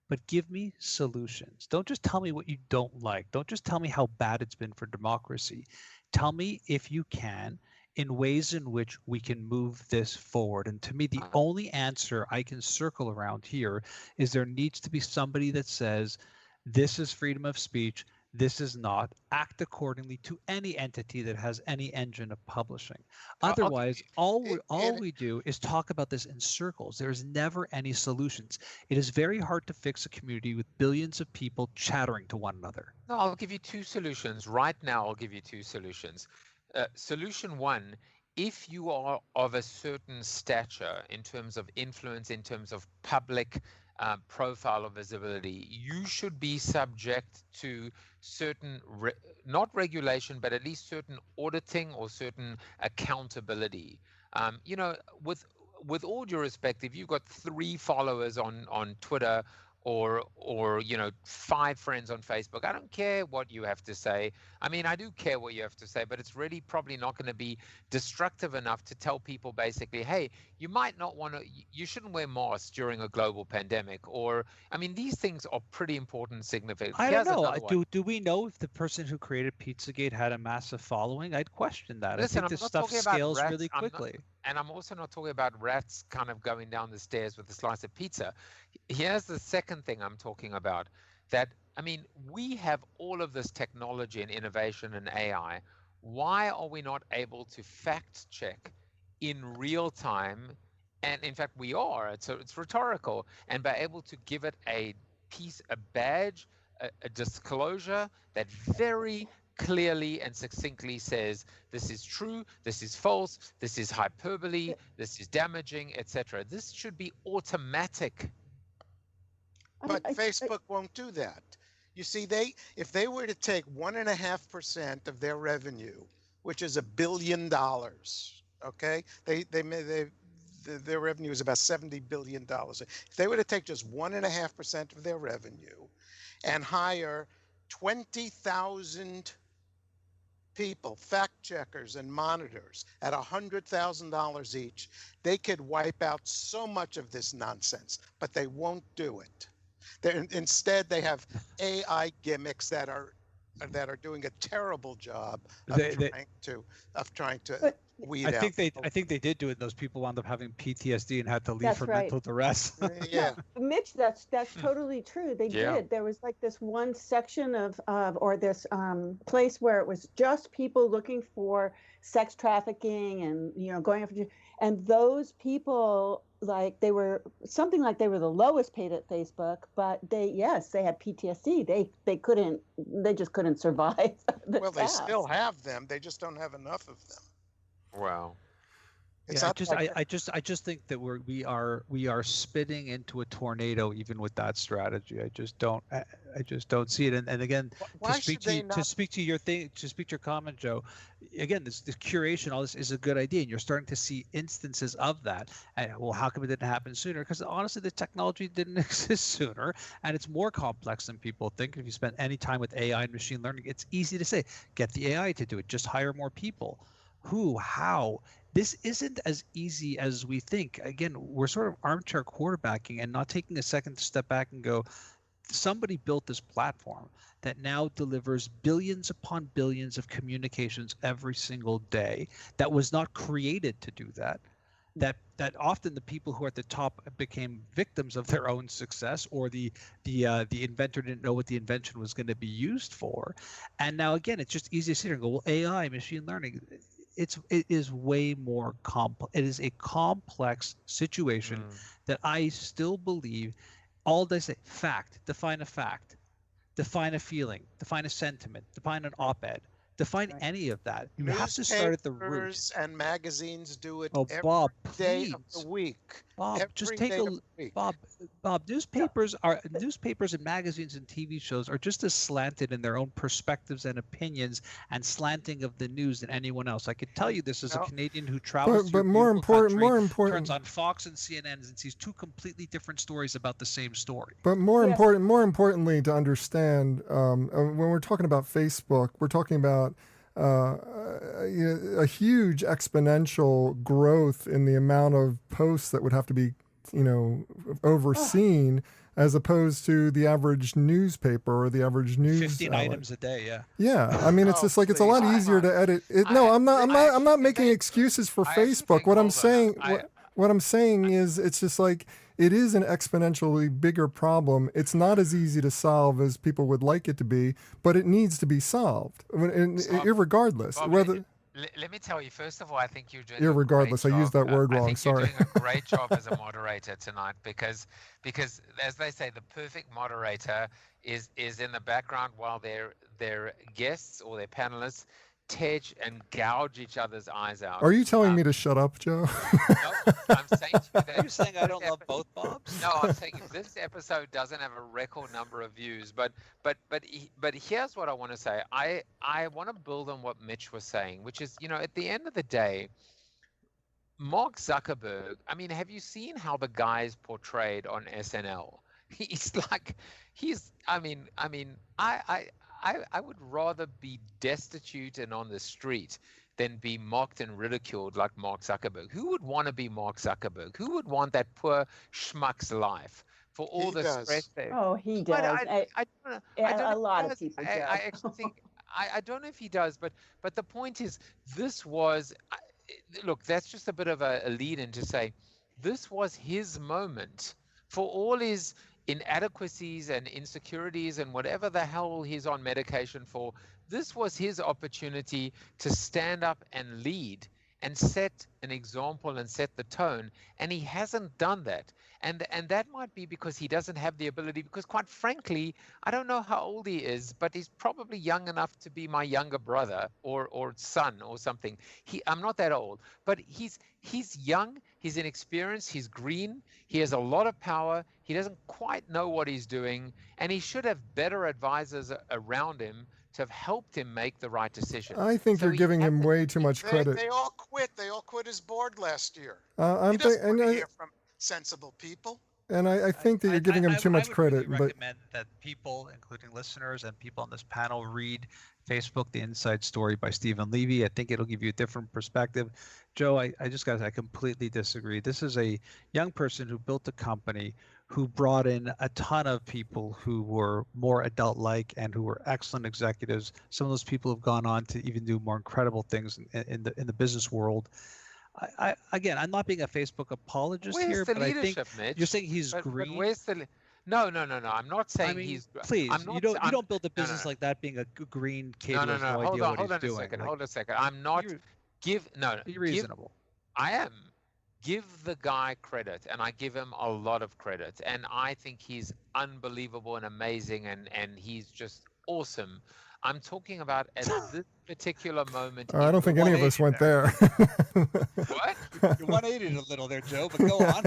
Speaker 5: but give me solutions. Don't just tell me what you don't like. Don't just tell me how bad it's been for democracy. Tell me, if you can, in ways in which we can move this forward. And to me, the only answer I can circle around here is there needs to be somebody that says, this is freedom of speech, this is not. Act accordingly to any entity that has any engine of publishing. Otherwise, all we do is talk about this in circles. There's never any solutions. It is very hard to fix a community with billions of people chattering to one another.
Speaker 4: No, I'll give you two solutions. Right now, I'll give you two solutions. Solution one, if you are of a certain stature in terms of influence, in terms of public profile or visibility, you should be subject to certain, not regulation, but at least certain auditing or certain accountability. You know, with all due respect, if you've got 3 followers on Twitter, or you know, 5 friends on Facebook, I don't care what you have to say. I mean, I do care what you have to say, but it's really probably not going to be destructive enough to tell people basically, hey, you might not want to, you shouldn't wear masks during a global pandemic. Or, I mean, these things are pretty important, significant.
Speaker 5: I don't know. Do we know if the person who created Pizzagate had a massive following? I'd question that.
Speaker 4: Listen,
Speaker 5: I think this stuff scales really quickly.
Speaker 4: And I'm also not talking about rats kind of going down the stairs with a slice of pizza. Here's the second thing I'm talking about. That, I mean, we have all of this technology and innovation and AI. Why are we not able to fact check in real time? And in fact, we are. It's rhetorical. And be able to give it a badge, a disclosure that very clearly and succinctly says, this is true, this is false, this is hyperbole, this is damaging, etc. This should be automatic.
Speaker 3: But Facebook won't do that. You see, if they were to take 1.5% of their revenue, which is $1 billion, okay, their revenue is about $70 billion. If they were to take just 1.5% of their revenue and hire 20,000 people, fact checkers and monitors at $100,000 each, they could wipe out so much of this nonsense, but they won't do it. Instead, they have AI gimmicks that are doing a terrible job of trying to weed out.
Speaker 5: I think they did do it. Those people wound up having PTSD and had to leave for mental duress.
Speaker 2: Yeah, Mitch, that's totally true. They did. There was like this one section or this place where it was just people looking for sex trafficking and, you know, going after, and those people, like, they were the lowest paid at Facebook, but they had PTSD. They just couldn't survive.
Speaker 3: Well, they still have them. They just don't have enough of them.
Speaker 4: Wow.
Speaker 5: I just think that we are spitting into a tornado even with that strategy. I just don't see it. And again, to speak to your comment, Joe, again, this curation, all this is a good idea, and you're starting to see instances of that. And well, how come it didn't happen sooner? Because honestly, the technology didn't exist sooner, and it's more complex than people think. If you spend any time with AI and machine learning, it's easy to say, get the AI to do it. Just hire more people. Who? How? This isn't as easy as we think. Again, we're sort of armchair quarterbacking and not taking a second to step back and go, somebody built this platform that now delivers billions upon billions of communications every single day, that was not created to do that. That often the people who are at the top became victims of their own success, or the inventor didn't know what the invention was going to be used for. And now again, it's just easy to sit here and go, well, AI, machine learning, it is way more complex. It is a complex situation that I still believe. All they say, fact, define a fact, define a feeling, define a sentiment, define an op-ed, define any of that. You have to start at the root.
Speaker 3: Newspapers and magazines do it
Speaker 5: Oh,
Speaker 3: every
Speaker 5: Bob,
Speaker 3: day
Speaker 5: please.
Speaker 3: of the week.
Speaker 5: Bob,
Speaker 3: Every
Speaker 5: just take
Speaker 3: day
Speaker 5: a
Speaker 3: of the week.
Speaker 5: Bob. Newspapers and magazines and TV shows are just as slanted in their own perspectives and opinions and slanting of the news than anyone else. I could tell you this as a Canadian who travels
Speaker 1: but
Speaker 5: through
Speaker 1: more
Speaker 5: more
Speaker 1: important,
Speaker 5: turns on Fox and CNN and sees two completely different stories about the same story.
Speaker 1: But more importantly, to understand, when we're talking about Facebook, we're talking about a huge exponential growth in the amount of posts that would have to be, overseen, as opposed to the average newspaper or the average news
Speaker 5: 15 items a day, yeah.
Speaker 1: Yeah, I mean, it's just like, it's a lot easier to edit. I'm not making excuses for Facebook. What I'm saying is, it's just like, it is an exponentially bigger problem. It's not as easy to solve as people would like it to be, but it needs to be solved, irregardless.
Speaker 4: Bob, let me tell you, first of all, I think you're doing
Speaker 1: irregardless. I used that word wrong. Sorry.
Speaker 4: I think you're doing a great job as a moderator tonight, because as they say, the perfect moderator is in the background while their guests or their panelists tedge and gouge each other's eyes out.
Speaker 1: Are you telling me to shut up, Joe?
Speaker 4: No, I'm saying to you that
Speaker 5: you're saying I don't love both Bobs.
Speaker 4: No, I'm saying this episode doesn't have a record number of views, but here's what I want to say. I want to build on what Mitch was saying, which is, at the end of the day, Mark Zuckerberg, I mean, have you seen how the guy's portrayed on SNL? I would rather be destitute and on the street than be mocked and ridiculed like Mark Zuckerberg. Who would want to be Mark Zuckerberg? Who would want that poor schmuck's life for all the stress there?
Speaker 2: Oh, he does. A lot of people do.
Speaker 4: I actually think, I don't know if he does, but the point is, this was, look, that's just a bit of a lead in to say, this was his moment for all his inadequacies and insecurities and whatever the hell he's on medication for. This was his opportunity to stand up and lead and set an example and set the tone, and he hasn't done that. And that might be because he doesn't have the ability, because quite frankly, I don't know how old he is, but he's probably young enough to be my younger brother or son or something. I'm not that old, but he's young, he's inexperienced, he's green, he has a lot of power, he doesn't quite know what he's doing, and he should have better advisors around him to have helped him make the right decision.
Speaker 1: I think you're giving him way too much credit.
Speaker 3: They all quit. They all quit his board last year.
Speaker 1: He
Speaker 3: doesn't want to hear from sensible people.
Speaker 1: And I think that you're giving him too much credit.
Speaker 5: I would recommend that people, including listeners and people on this panel, read Facebook, The Inside Story by Stephen Levy. I think it'll give you a different perspective. Joe, I just got to say, I completely disagree. This is a young person who built a company, who brought in a ton of people who were more adult-like and who were excellent executives. Some of those people have gone on to even do more incredible things in the business world. Again, I'm not being a Facebook apologist here, but I think
Speaker 4: Mitch?
Speaker 5: You're saying he's green.
Speaker 4: But where's the No. I'm not saying he's.
Speaker 5: Please, you don't build a business like that being a green kid who has no idea what he's doing.
Speaker 4: Hold on a second. I'm not.
Speaker 5: Be reasonable.
Speaker 4: I am. Give the guy credit, and I give him a lot of credit, and I think he's unbelievable and amazing, and he's just awesome. I'm talking about at this particular moment.
Speaker 1: I don't think any of us went there.
Speaker 4: What?
Speaker 5: You 180'd a little there, Joe, but go on.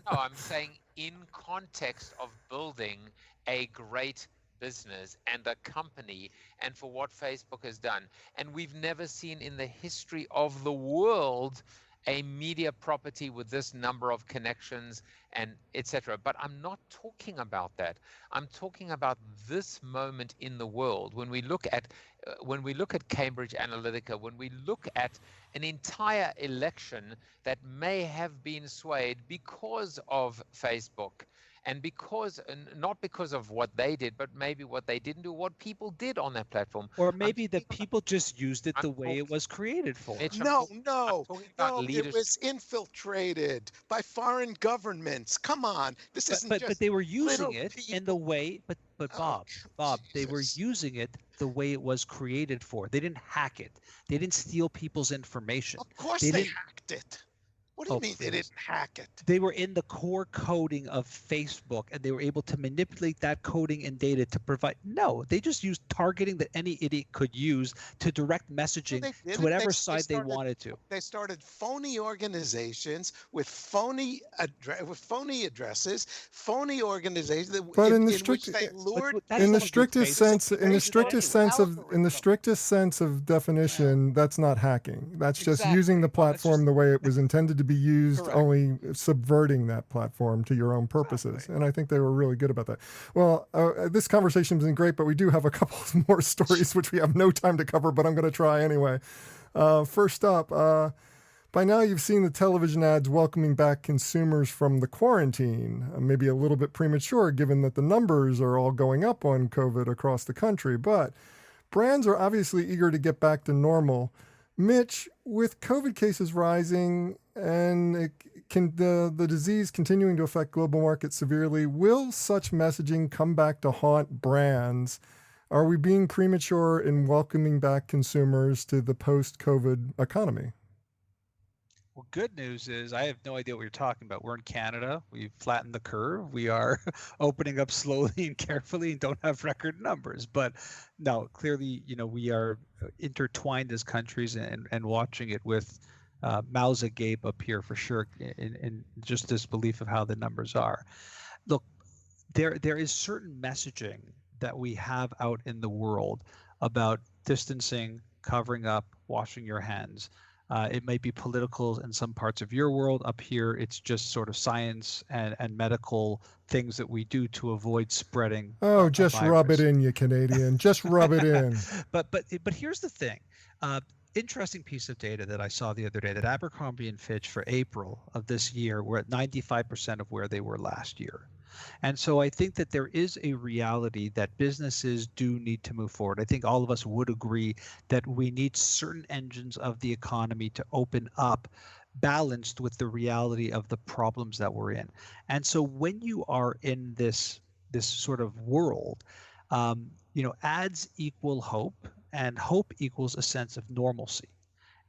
Speaker 4: I'm saying in context of building a great business and a company, and for what Facebook has done. And we've never seen in the history of the world a media property with this number of connections and etc. But I'm not talking about that. I'm talking about this moment in the world when we look at Cambridge Analytica, when we look at an entire election that may have been swayed because of Facebook and not because of what they did, but maybe what they didn't do, what people did on that platform.
Speaker 5: Or maybe the people just used it the way it was created for.
Speaker 4: Mitch,
Speaker 3: No,
Speaker 4: I'm
Speaker 3: no,
Speaker 4: talking about
Speaker 3: no. It
Speaker 4: leadership.
Speaker 3: was infiltrated by foreign governments. Come on, this isn't just.
Speaker 5: But they were using
Speaker 3: little
Speaker 5: it in
Speaker 3: people.
Speaker 5: the way. But
Speaker 3: Oh,
Speaker 5: Bob, they were
Speaker 3: Jesus.
Speaker 5: using it the way it was created for. They didn't hack it. They didn't steal people's information.
Speaker 3: Of course
Speaker 5: They
Speaker 3: they
Speaker 5: didn't-
Speaker 3: hacked it. What do you
Speaker 5: Oh,
Speaker 3: mean they
Speaker 5: please.
Speaker 3: didn't hack it?
Speaker 5: They were in the core coding of Facebook, and they were able to manipulate that coding and data to provide. No, they just used targeting that any idiot could use to direct messaging
Speaker 3: they
Speaker 5: to
Speaker 3: didn't.
Speaker 5: whatever
Speaker 3: They
Speaker 5: side they
Speaker 3: started-
Speaker 5: wanted to.
Speaker 3: They started phony organizations with phony addresses, phony organizations that,
Speaker 1: But in the
Speaker 3: which
Speaker 1: strict-
Speaker 3: they lured.
Speaker 5: That's
Speaker 1: in
Speaker 5: not
Speaker 1: the
Speaker 5: a good
Speaker 1: strictest
Speaker 5: Facebook.
Speaker 1: sense, in the
Speaker 3: Based
Speaker 1: strictest
Speaker 3: on
Speaker 1: sense of, in the
Speaker 3: algorithm.
Speaker 1: strictest sense of definition, that's not hacking. That's just
Speaker 4: Exactly.
Speaker 1: using the
Speaker 5: that's
Speaker 1: platform
Speaker 5: just-
Speaker 1: the way it was intended to be used,
Speaker 5: Correct.
Speaker 1: only subverting that platform to your own purposes.
Speaker 5: Exactly.
Speaker 1: And I think they were really good about that. Well, this conversation's been great, but we do have a couple more stories which we have no time to cover, but I'm going to try anyway. First up, by now you've seen the television ads welcoming back consumers from the quarantine. Maybe a little bit premature given that the numbers are all going up on COVID across the country, but brands are obviously eager to get back to normal. Mitch, with COVID cases rising and the disease continuing to affect global markets severely, will such messaging come back to haunt brands? Are we being premature in welcoming back consumers to the post-COVID economy?
Speaker 5: Well, good news is I have no idea what you're talking about. We're in Canada. We've flattened the curve. We are opening up slowly and carefully and don't have record numbers. But no, clearly, we are intertwined as countries and watching it with mouths agape up here for sure in just disbelief of how the numbers are. Look, there is certain messaging that we have out in the world about distancing, covering up, washing your hands. It might be political in some parts of your world. Up here, it's just sort of science and medical things that we do to avoid spreading.
Speaker 1: Oh, just rub it in, you Canadian. Just rub it in.
Speaker 5: But here's the thing. Interesting piece of data that I saw the other day that Abercrombie and Fitch for April of this year were at 95% of where they were last year. And so I think that there is a reality that businesses do need to move forward. I think all of us would agree that we need certain engines of the economy to open up, balanced with the reality of the problems that we're in. And so when you are in this sort of world, ads equal hope, and hope equals a sense of normalcy.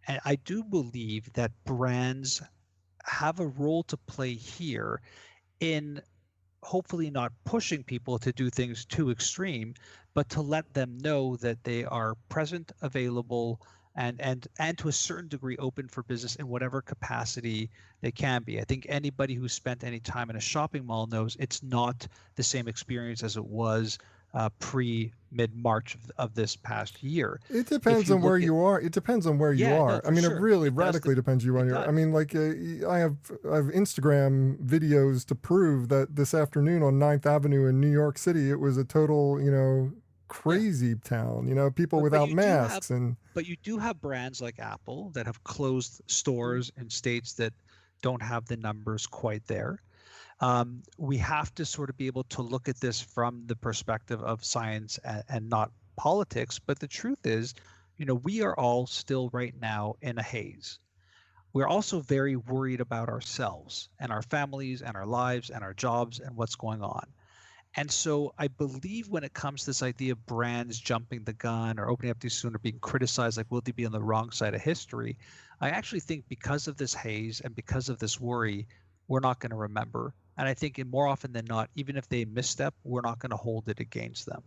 Speaker 5: And I do believe that brands have a role to play here in hopefully not pushing people to do things too extreme, but to let them know that they are present, available, and to a certain degree open for business in whatever capacity they can be. I think anybody who's spent any time in a shopping mall knows it's not the same experience as it was mid-March of this past year.
Speaker 1: It depends on where you are. It depends on where you are. I mean, it really radically depends on where you are. I mean, like I have Instagram videos to prove that this afternoon on 9th Avenue in New York City, it was a total, crazy town. People without masks
Speaker 5: But you do have brands like Apple that have closed stores in states that don't have the numbers quite there. We have to sort of be able to look at this from the perspective of science and not politics. But the truth is, we are all still right now in a haze. We're also very worried about ourselves and our families and our lives and our jobs and what's going on. And so I believe when it comes to this idea of brands jumping the gun or opening up too soon or being criticized, like will they be on the wrong side of history? I actually think because of this haze and because of this worry, we're not going to remember. And I think more often than not, even if they misstep, we're not going to hold it against them.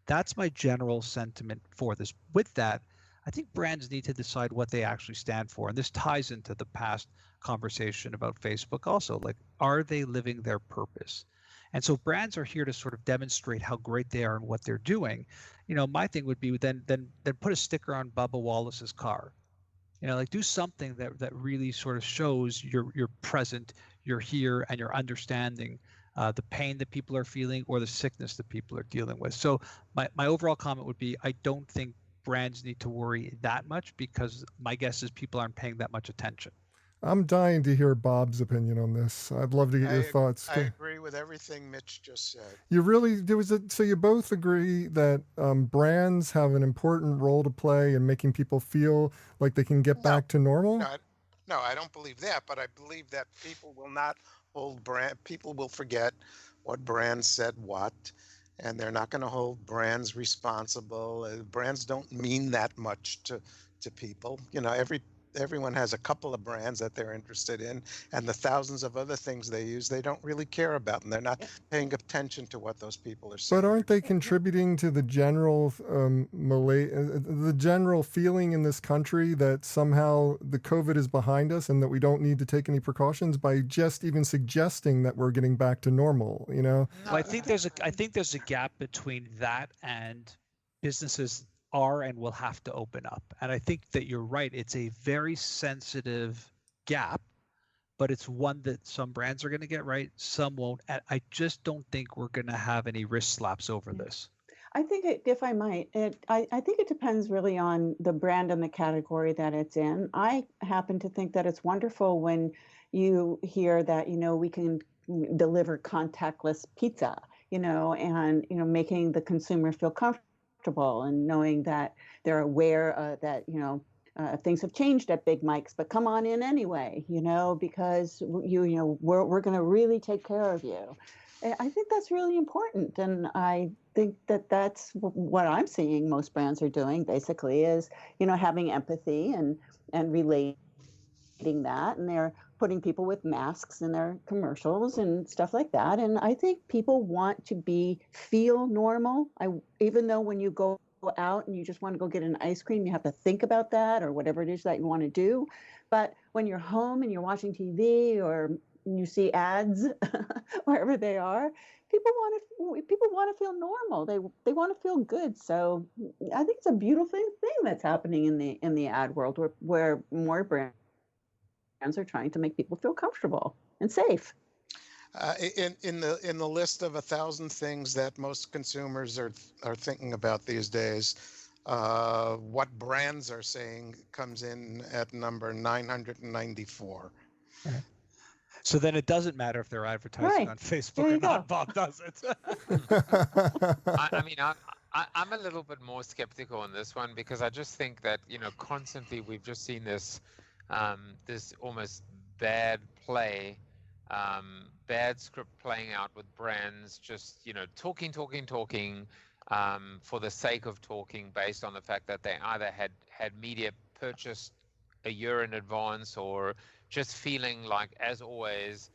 Speaker 5: That's my general sentiment for this. With that, I think brands need to decide what they actually stand for. And this ties into the past conversation about Facebook also. Like, are they living their purpose? And so brands are here to sort of demonstrate how great they are and what they're doing. My thing would be then put a sticker on Bubba Wallace's car. Do something that really sort of shows you're present, you're here, and you're understanding the pain that people are feeling or the sickness that people are dealing with. So my overall comment would be, I don't think brands need to worry that much because my guess is people aren't paying that much attention.
Speaker 1: I'm dying to hear Bob's opinion on this. I'd love to get your thoughts.
Speaker 3: I agree with everything Mitch just said.
Speaker 1: So you both agree that brands have an important role to play in making people feel like they can get
Speaker 3: No,
Speaker 1: back to normal?
Speaker 3: no, I don't believe that, but I believe that people will not hold people will forget what brands said what, and they're not going to hold brands responsible. Brands don't mean that much to people. Everyone has a couple of brands that they're interested in, and the thousands of other things they use, they don't really care about, and they're not paying attention to what those people are saying.
Speaker 1: But aren't they contributing to the general the general feeling in this country that somehow the COVID is behind us and that we don't need to take any precautions by just even suggesting that we're getting back to normal?
Speaker 5: Well, I think there's a gap between that and businesses are and will have to open up. And I think that you're right. It's a very sensitive gap, but it's one that some brands are going to get right, some won't. And I just don't think we're going to have any wrist slaps over this.
Speaker 2: I think if I might, I think it depends really on the brand and the category that it's in. I happen to think that it's wonderful when you hear that, we can deliver contactless pizza, and, making the consumer feel comfortable and knowing that they're aware that, things have changed at Big Mike's, but come on in anyway, because we're going to really take care of you. I think that's really important, and I think that that's what I'm seeing most brands are doing. Basically, is having empathy and relating that, and they're putting people with masks in their commercials and stuff like that. And I think people want to feel normal. Even though when you go out and you just want to go get an ice cream, you have to think about that or whatever it is that you want to do. But when you're home and you're watching TV or you see ads wherever they are, people want to feel normal. They want to feel good. So I think it's a beautiful thing that's happening in the ad world where more brands are trying to make people feel comfortable and safe.
Speaker 3: In the list of 1,000 things that most consumers are thinking about these days, what brands are saying comes in at number 994.
Speaker 5: Right. So then it doesn't matter if they're advertising on Facebook or not, Bob, does it?
Speaker 4: I'm a little bit more skeptical on this one because I just think that, constantly we've just seen this this almost bad play, bad script playing out with brands just, talking for the sake of talking based on the fact that they either had media purchased a year in advance or just feeling like, as always,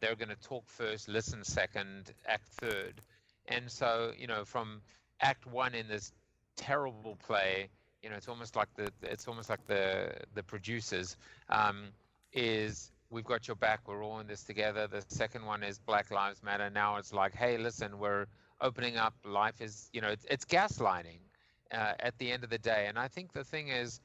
Speaker 4: they're going to talk first, listen second, act third. And so, from act one in this terrible play, it's almost like the producers is we've got your back, we're all in this together. The second one is Black Lives Matter. Now it's like, hey, listen, we're opening up. Life is, it's gaslighting at the end of the day. And I think the thing is,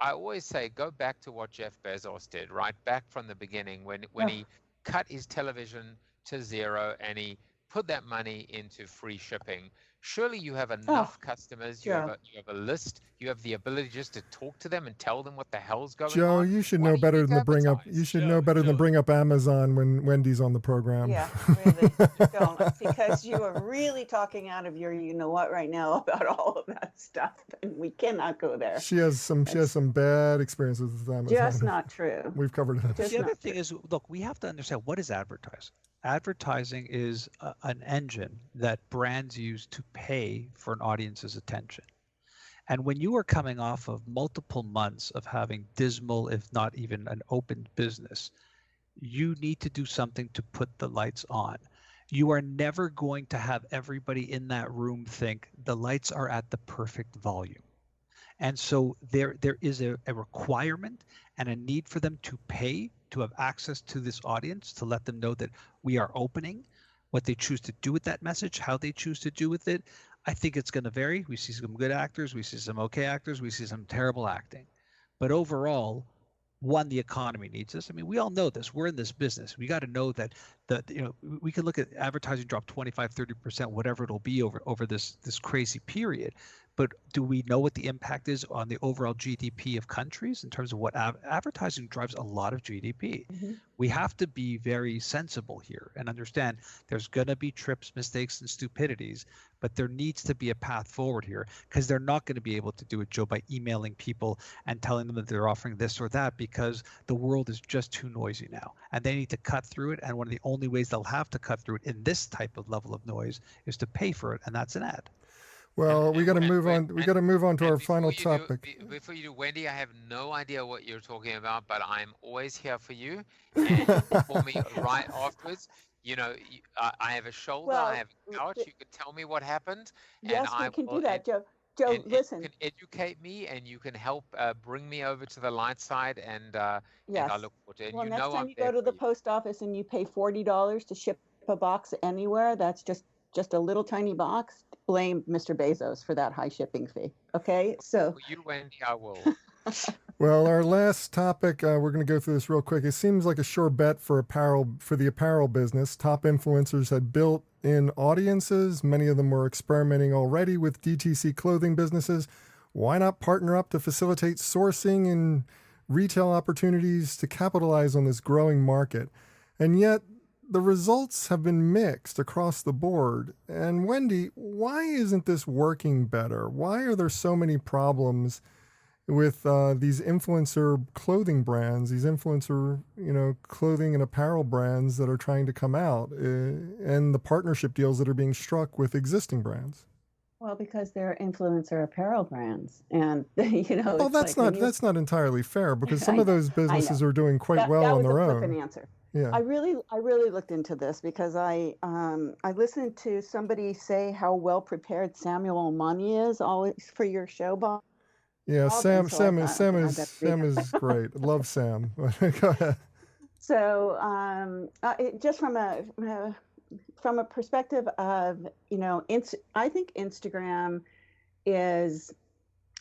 Speaker 4: I always say go back to what Jeff Bezos did, right? Back from the beginning when he cut his television to zero and he put that money into free shipping. Surely you have enough customers, you have a list, you have the ability just to talk to them and tell them what the hell's going on.
Speaker 1: Joe, you should know better than to bring up. You should know better than bring up Amazon when Wendy's on the program.
Speaker 2: Yeah, really, don't, because you are really talking out of your what right now about all of that stuff, and we cannot go there.
Speaker 1: She has some bad experiences with Amazon.
Speaker 2: Just not true.
Speaker 1: We've covered it.
Speaker 5: The other thing is, look, we have to understand what is advertising. Advertising is an engine that brands use to pay for an audience's attention. And when you are coming off of multiple months of having dismal, if not even an open business, you need to do something to put the lights on. You are never going to have everybody in that room think the lights are at the perfect volume. And so there is a requirement and a need for them to pay to have access to this audience, to let them know that we are opening. What they choose to do with that message, how they choose to do with it, I think it's going to vary. We see some good actors, we see some okay actors, we see some terrible acting. But overall, one, the economy needs this. I mean, we all know this. We're in this business. We got to know that we can look at advertising drop 25, 30%, whatever it'll be over this crazy period. but do we know what the impact is on the overall GDP of countries in terms of what advertising drives a lot of GDP?
Speaker 2: Mm-hmm.
Speaker 5: We have to be very sensible here and understand there's going to be trips, mistakes, and stupidities, but there needs to be a path forward here, because they're not going to be able to do it, Joe, by emailing people and telling them that they're offering this or that, because the world is just too noisy now and they need to cut through it. And one of the only ways they'll have to cut through it in this type of level of noise is to pay for it, and that's an ad.
Speaker 1: Well, we got to move on. We got to move on to our final topic.
Speaker 4: Before you do, Wendy, I have no idea what you're talking about, but I'm always here for you. And you can call me right afterwards. You know, I have a shoulder, I have a couch. You can tell me what happened.
Speaker 2: Yes,
Speaker 4: and
Speaker 2: we can do that, Joe.
Speaker 4: And
Speaker 2: Listen.
Speaker 4: you can educate me, and you can help bring me over to the light side, and I look forward to it.
Speaker 2: Well,
Speaker 4: you
Speaker 2: next
Speaker 4: know
Speaker 2: time you go to the post office and you pay $40 to ship a box anywhere, that's just a little tiny box. Blame Mr. Bezos for that high shipping fee. Okay, so
Speaker 4: for you, Wendy, I will.
Speaker 1: Well, our last topic, we're going to go through this real quick. It seems like a sure bet for the apparel business. Top influencers had built in audiences. Many of them were experimenting already with DTC clothing businesses. Why not partner up to facilitate sourcing and retail opportunities to capitalize on this growing market? And yet, the results have been mixed across the board. And Wendy, why isn't this working better? Why are there so many problems with these influencer clothing brands, these influencer, clothing and apparel brands that are trying to come out, and the partnership deals that are being struck with existing brands?
Speaker 2: Well, because they're influencer apparel brands, and
Speaker 1: Well, that's not entirely fair, because some of those businesses are doing quite well on their own.
Speaker 2: That was a flippant answer.
Speaker 1: Yeah.
Speaker 2: I really looked into this because I listened to somebody say how well prepared Samuel Omani is always for your show, Bob.
Speaker 1: Yeah, Sam is great. Love Sam. Go ahead.
Speaker 2: So just from a perspective of, I think Instagram is,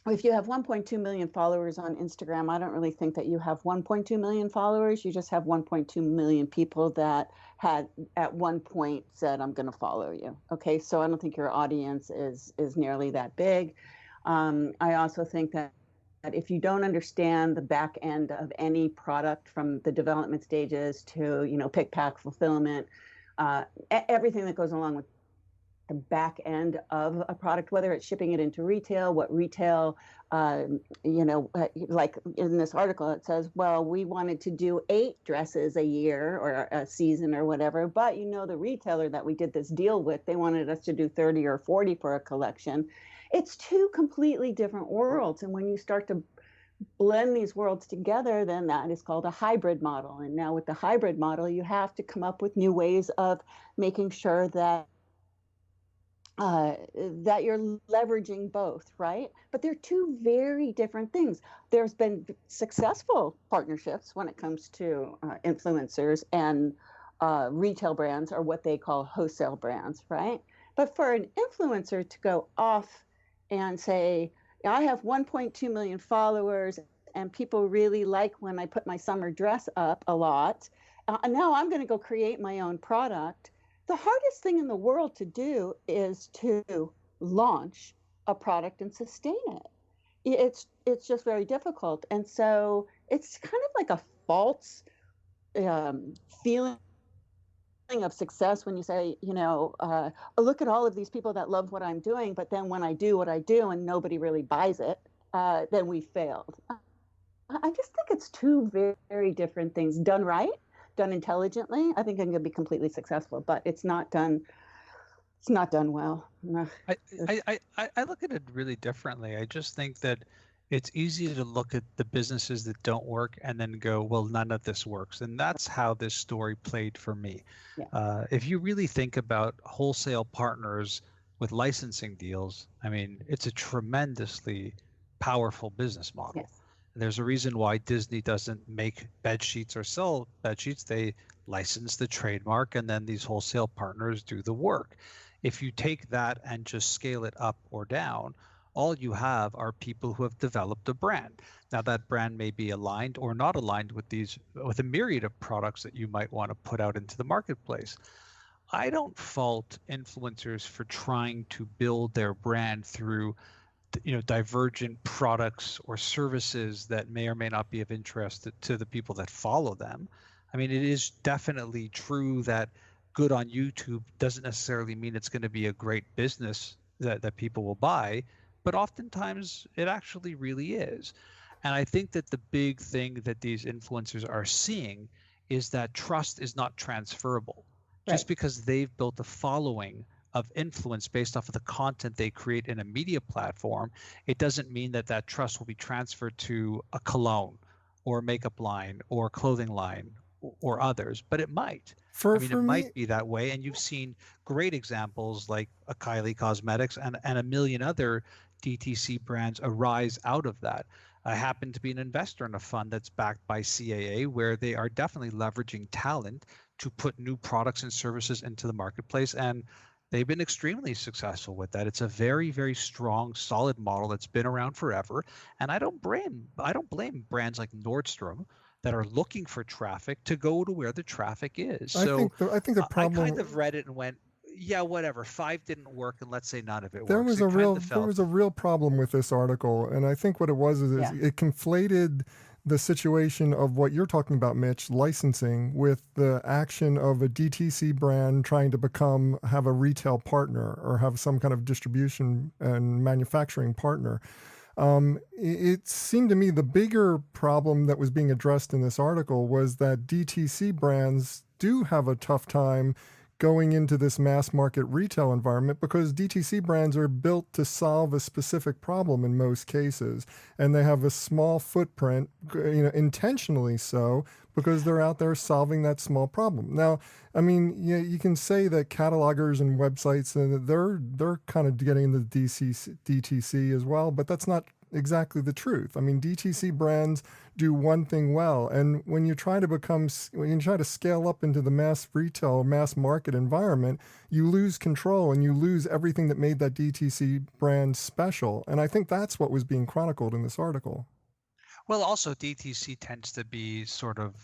Speaker 2: if you have 1.2 million followers on Instagram, I don't really think that you have 1.2 million followers. You just have 1.2 million people that had at one point said, I'm going to follow you. Okay, so I don't think your audience is nearly that big. I also think that if you don't understand the back end of any product, from the development stages to, pick, pack, fulfillment, everything that goes along with the back end of a product, whether it's shipping it into retail, what retail, like in this article, it says, well, we wanted to do 8 dresses a year or a season or whatever, but the retailer that we did this deal with, they wanted us to do 30 or 40 for a collection. It's 2 completely different worlds. And when you start to blend these worlds together, then that is called a hybrid model. And now with the hybrid model, you have to come up with new ways of making sure that that you're leveraging both, right? But they're 2 very different things. There's been successful partnerships when it comes to influencers and retail brands, or what they call wholesale brands, right? But for an influencer to go off and say, I have 1.2 million followers and people really like when I put my summer dress up a lot, and now I'm going to go create my own product. The hardest thing in the world to do is to launch a product and sustain it. It's just very difficult. And so it's kind of like a false feeling of success when you say, look at all of these people that love what I'm doing, but then when I do what I do and nobody really buys it, then we failed. I just think it's 2 very, very different things. Done right, done intelligently, I think I'm going to be completely successful, but it's not done well.
Speaker 5: I look at it really differently. I just think that it's easy to look at the businesses that don't work and then go, well, none of this works. And that's how this story played for me. Yeah. If you really think about wholesale partners with licensing deals, I mean, it's a tremendously powerful business model. Yes. There's a reason why Disney doesn't make bed sheets or sell bed sheets. They license the trademark, and then these wholesale partners do the work. If you take that and just scale it up or down, all you have are people who have developed a brand. Now that brand may be aligned or not aligned with a myriad of products that you might want to put out into the marketplace. I don't fault influencers for trying to build their brand through divergent products or services that may or may not be of interest to the people that follow them. I mean, it is definitely true that good on YouTube doesn't necessarily mean it's going to be a great business that people will buy, but oftentimes it actually really is. And I think that the big thing that these influencers are seeing is that trust is not transferable. Just
Speaker 2: Right.
Speaker 5: because they've built a following of influence based off of the content they create in a media platform, it doesn't mean that that trust will be transferred to a cologne or a makeup line or clothing line or others, but it might. I mean,
Speaker 1: For
Speaker 5: it
Speaker 1: me,
Speaker 5: might be that way. And you've seen great examples like a Kylie Cosmetics and a million other DTC brands arise out of that. I happen to be an investor in a fund that's backed by CAA, where they are definitely leveraging talent to put new products and services into the marketplace. And they've been extremely successful with that. It's a very, very strong, solid model that's been around forever. And I don't blame brands like Nordstrom that are looking for traffic to go to where the traffic is. So
Speaker 1: I think the
Speaker 5: I kind
Speaker 1: problem
Speaker 5: of read it and went, yeah, whatever. 5 didn't work, and let's say none of it
Speaker 1: there
Speaker 5: works.
Speaker 1: was
Speaker 5: It
Speaker 1: a
Speaker 5: kind
Speaker 1: real
Speaker 5: of
Speaker 1: there
Speaker 5: felt
Speaker 1: was a real problem with this article, and I think what it was is
Speaker 2: Yeah.
Speaker 1: it conflated the situation of what you're talking about, Mitch, licensing, with the action of a DTC brand trying to have a retail partner or have some kind of distribution and manufacturing partner. It seemed to me the bigger problem that was being addressed in this article was that DTC brands do have a tough time going into this mass market retail environment because DTC brands are built to solve a specific problem in most cases, and they have a small footprint, intentionally so, because they're out there solving that small problem. Now, I mean, you can say that catalogers and websites, they're kind of getting into DTC as well, but that's not exactly the truth. I mean, DTC brands do one thing well, and when you try to scale up into the mass retail, mass market environment, you lose control and you lose everything that made that DTC brand special. And I think that's what was being chronicled in this article.
Speaker 5: Well, also DTC tends to be sort of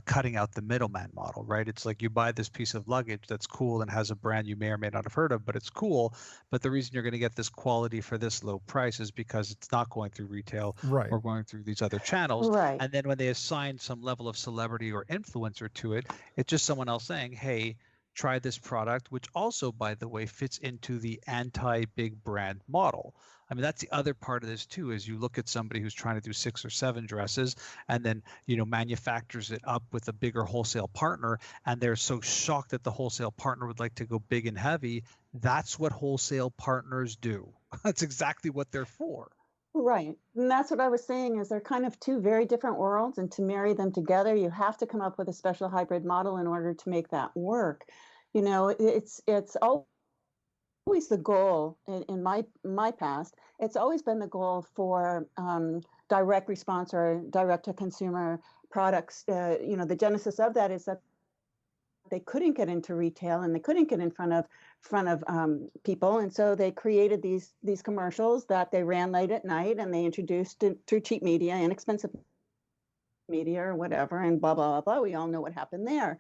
Speaker 5: cutting out the middleman model, right? It's like you buy this piece of luggage that's cool and has a brand you may or may not have heard of, but it's cool. But the reason you're going to get this quality for this low price is because it's not going through retail
Speaker 1: Right.
Speaker 5: or going through these other channels.
Speaker 2: Right.
Speaker 5: And then when they assign some level of celebrity or influencer to it, it's just someone else saying, hey, try this product, which also, by the way, fits into the anti-big brand model. I mean, that's the other part of this too, is you look at somebody who's trying to do 6 or 7 dresses and then, manufactures it up with a bigger wholesale partner, and they're so shocked that the wholesale partner would like to go big and heavy. That's what wholesale partners do. That's exactly what they're for.
Speaker 2: Right. And that's what I was saying is they're kind of two very different worlds, and to marry them together, you have to come up with a special hybrid model in order to make that work. It's always the goal in my past. It's always been the goal for direct response or direct to consumer products. The genesis of that is that they couldn't get into retail and they couldn't get in front of people, and so they created these commercials that they ran late at night, and they introduced it through cheap media, inexpensive media or whatever, and blah blah blah. We all know what happened there.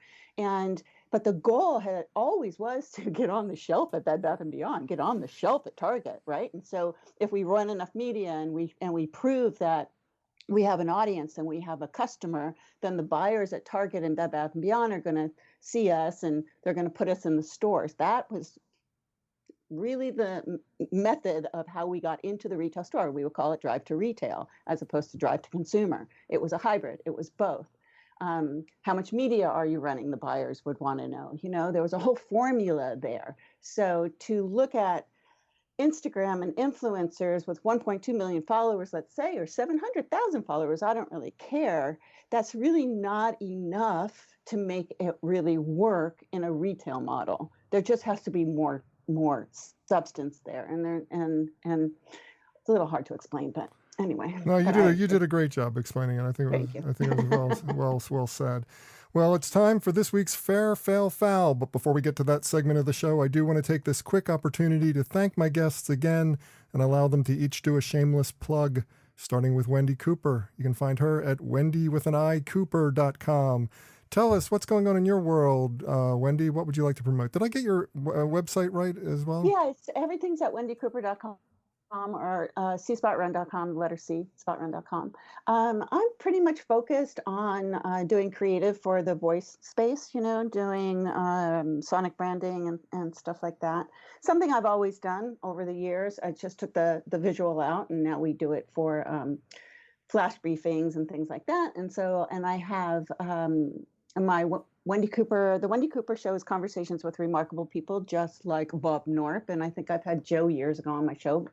Speaker 2: But the goal had always was to get on the shelf at Bed Bath and Beyond, get on the shelf at Target, right? And so if we run enough media and we prove that we have an audience and we have a customer, then the buyers at Target and Bed Bath and Beyond are going to see us and they're going to put us in the stores. That was really the method of how we got into the retail store. We would call it drive to retail as opposed to drive to consumer. It was a hybrid. It was both. How much media are you running? The buyers would want to know. There was a whole formula there. So to look at Instagram and influencers with 1.2 million followers, let's say, or 700,000 followers, I don't really care. That's really not enough to make it really work in a retail model. There just has to be more substance there, and it's a little hard to explain, but anyway.
Speaker 1: No, you did a great job explaining it. I think it was well said. Well, it's time for this week's Fair, Fail, Foul. But before we get to that segment of the show, I do want to take this quick opportunity to thank my guests again and allow them to each do a shameless plug, starting with Wendy Cooper. You can find her at wendywithaniCooper.com. Tell us what's going on in your world, Wendy. What would you like to promote? Did I get your website right as well?
Speaker 2: Yeah, everything's at wendycooper.com. or cspotrun.com, letter C, spotrun.com. I'm pretty much focused on doing creative for the voice space, doing sonic branding and stuff like that. Something I've always done over the years. I just took the visual out, and now we do it for flash briefings and things like that. And I have my Wendy Cooper, the Wendy Cooper Show is conversations with remarkable people, just like Bob Norp. And I think I've had Joe years ago on my show,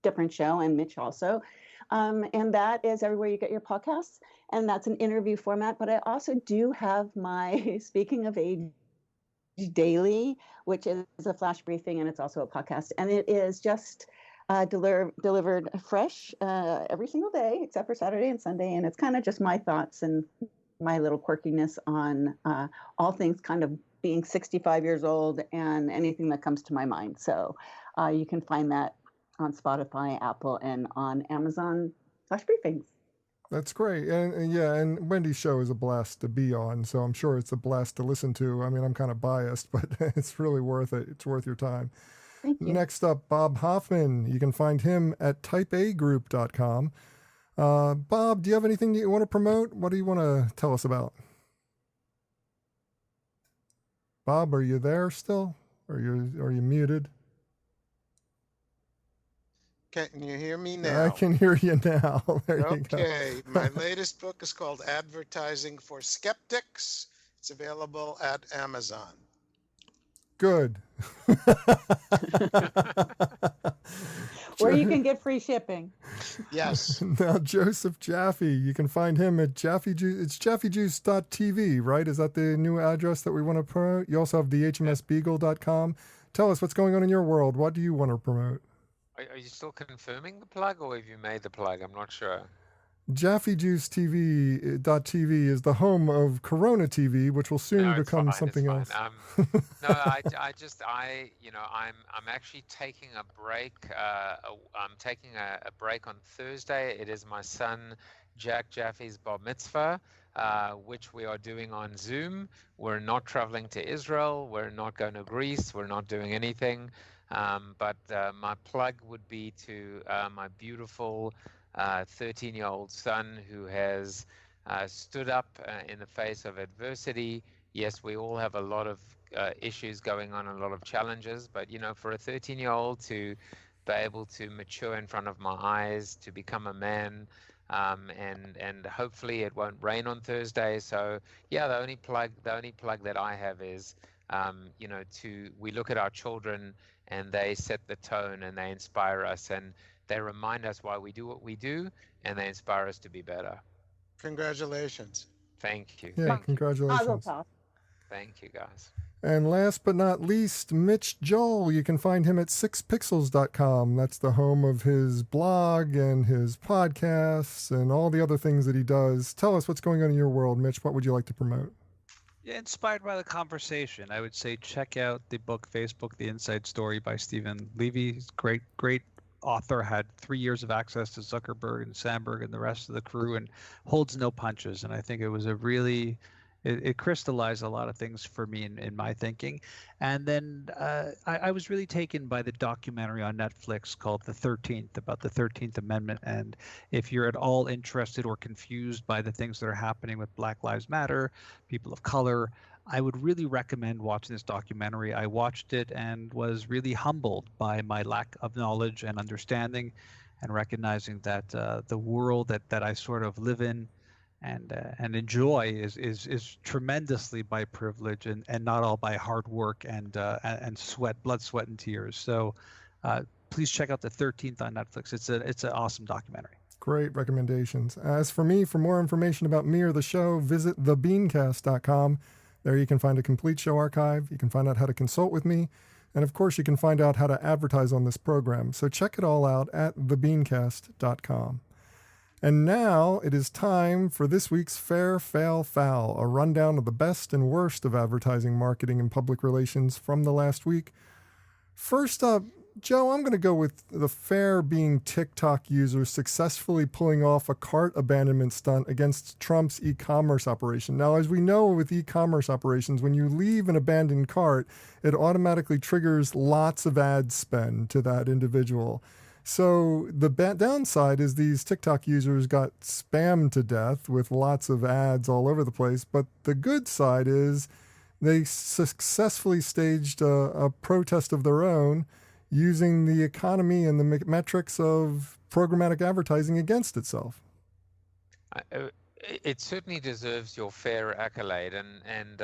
Speaker 2: different show, and Mitch also. And that is everywhere you get your podcasts. And that's an interview format. But I also do have my Speaking of Age Daily, which is a flash briefing, and it's also a podcast. And it is just delivered fresh every single day, except for Saturday and Sunday. And it's kind of just my thoughts and my little quirkiness on all things kind of being 65 years old and anything that comes to my mind. So you can find that on Spotify, Apple, and on Amazon Flash Briefings.
Speaker 1: That's great. And Wendy's show is a blast to be on, so I'm sure it's a blast to listen to. I mean, I'm kind of biased, but it's really worth it. It's worth your time.
Speaker 2: Thank you.
Speaker 1: Next up, Bob Hoffman. You can find him at typeagroup.com. Bob, do you have anything that you want to promote? What do you want to tell us about? Bob, are you there still? Are you muted?
Speaker 3: Can you hear me now?
Speaker 1: I can hear you now. There you go.
Speaker 3: Okay, my latest book is called Advertising for Skeptics. It's available at Amazon.
Speaker 1: Good.
Speaker 2: Where you can get free shipping.
Speaker 3: Yes.
Speaker 1: Now, Joseph Jaffe, you can find him at Jaffe Juice. It's jaffejuice.tv, right? Is that the new address that we want to promote? You also have the hmsbeagle.com. Tell us what's going on in your world. What do you want to promote?
Speaker 4: Are you still confirming the plug, or have you made the plug? I'm not sure.
Speaker 1: JaffeJuiceTV.tv is the home of Corona TV, which will soon become something else.
Speaker 4: No, I'm actually taking a break. I'm taking a break on Thursday. It is my son Jack Jaffe's bar mitzvah, which we are doing on Zoom. We're not traveling to Israel. We're not going to Greece. We're not doing anything. But my plug would be to my beautiful 13-year-old son who has stood up in the face of adversity. Yes, we all have a lot of issues going on, a lot of challenges, but for a 13-year-old to be able to mature in front of my eyes, to become a man, and hopefully it won't rain on Thursday. So yeah, the only plug that I have is we look at our children and they set the tone and they inspire us and they remind us why we do what we do, and they inspire us to be better.
Speaker 3: Congratulations.
Speaker 4: Thank you.
Speaker 1: Yeah, congratulations.
Speaker 4: Thank you, guys.
Speaker 1: And last but not least, Mitch Joel. You can find him at 6pixels.com. That's the home of his blog and his podcasts and all the other things that he does. Tell us what's going on in your world, Mitch. What would you like to promote?
Speaker 5: Yeah, inspired by the conversation, I would say check out the book, Facebook, The Inside Story by Stephen Levy. He's great author, had 3 years of access to Zuckerberg and Sandberg and the rest of the crew, and holds no punches. And I think it was it crystallized a lot of things for me in my thinking. And then I was really taken by the documentary on Netflix called The 13th, about the 13th Amendment. And if you're at all interested or confused by the things that are happening with Black Lives Matter, people of color, I would really recommend watching this documentary. I watched it and was really humbled by my lack of knowledge and understanding, and recognizing that the world that I sort of live in and enjoy is tremendously by privilege and not all by hard work and blood, sweat, and tears. So please check out The 13th on Netflix. It's an awesome documentary.
Speaker 1: Great recommendations. As for me, for more information about me or the show, visit thebeancast.com. There you can find a complete show archive. You can find out how to consult with me. And of course, you can find out how to advertise on this program. So check it all out at thebeancast.com. And now it is time for this week's Fair, Fail, Foul, a rundown of the best and worst of advertising, marketing, and public relations from the last week. First up, Joe, I'm going to go with the fair being TikTok users successfully pulling off a cart abandonment stunt against Trump's e-commerce operation. Now, as we know with e-commerce operations, when you leave an abandoned cart, it automatically triggers lots of ad spend to that individual. So the downside is these TikTok users got spammed to death with lots of ads all over the place. But the good side is they successfully staged a protest of their own using the economy and the metrics of programmatic advertising against itself.
Speaker 4: It certainly deserves your fair accolade, and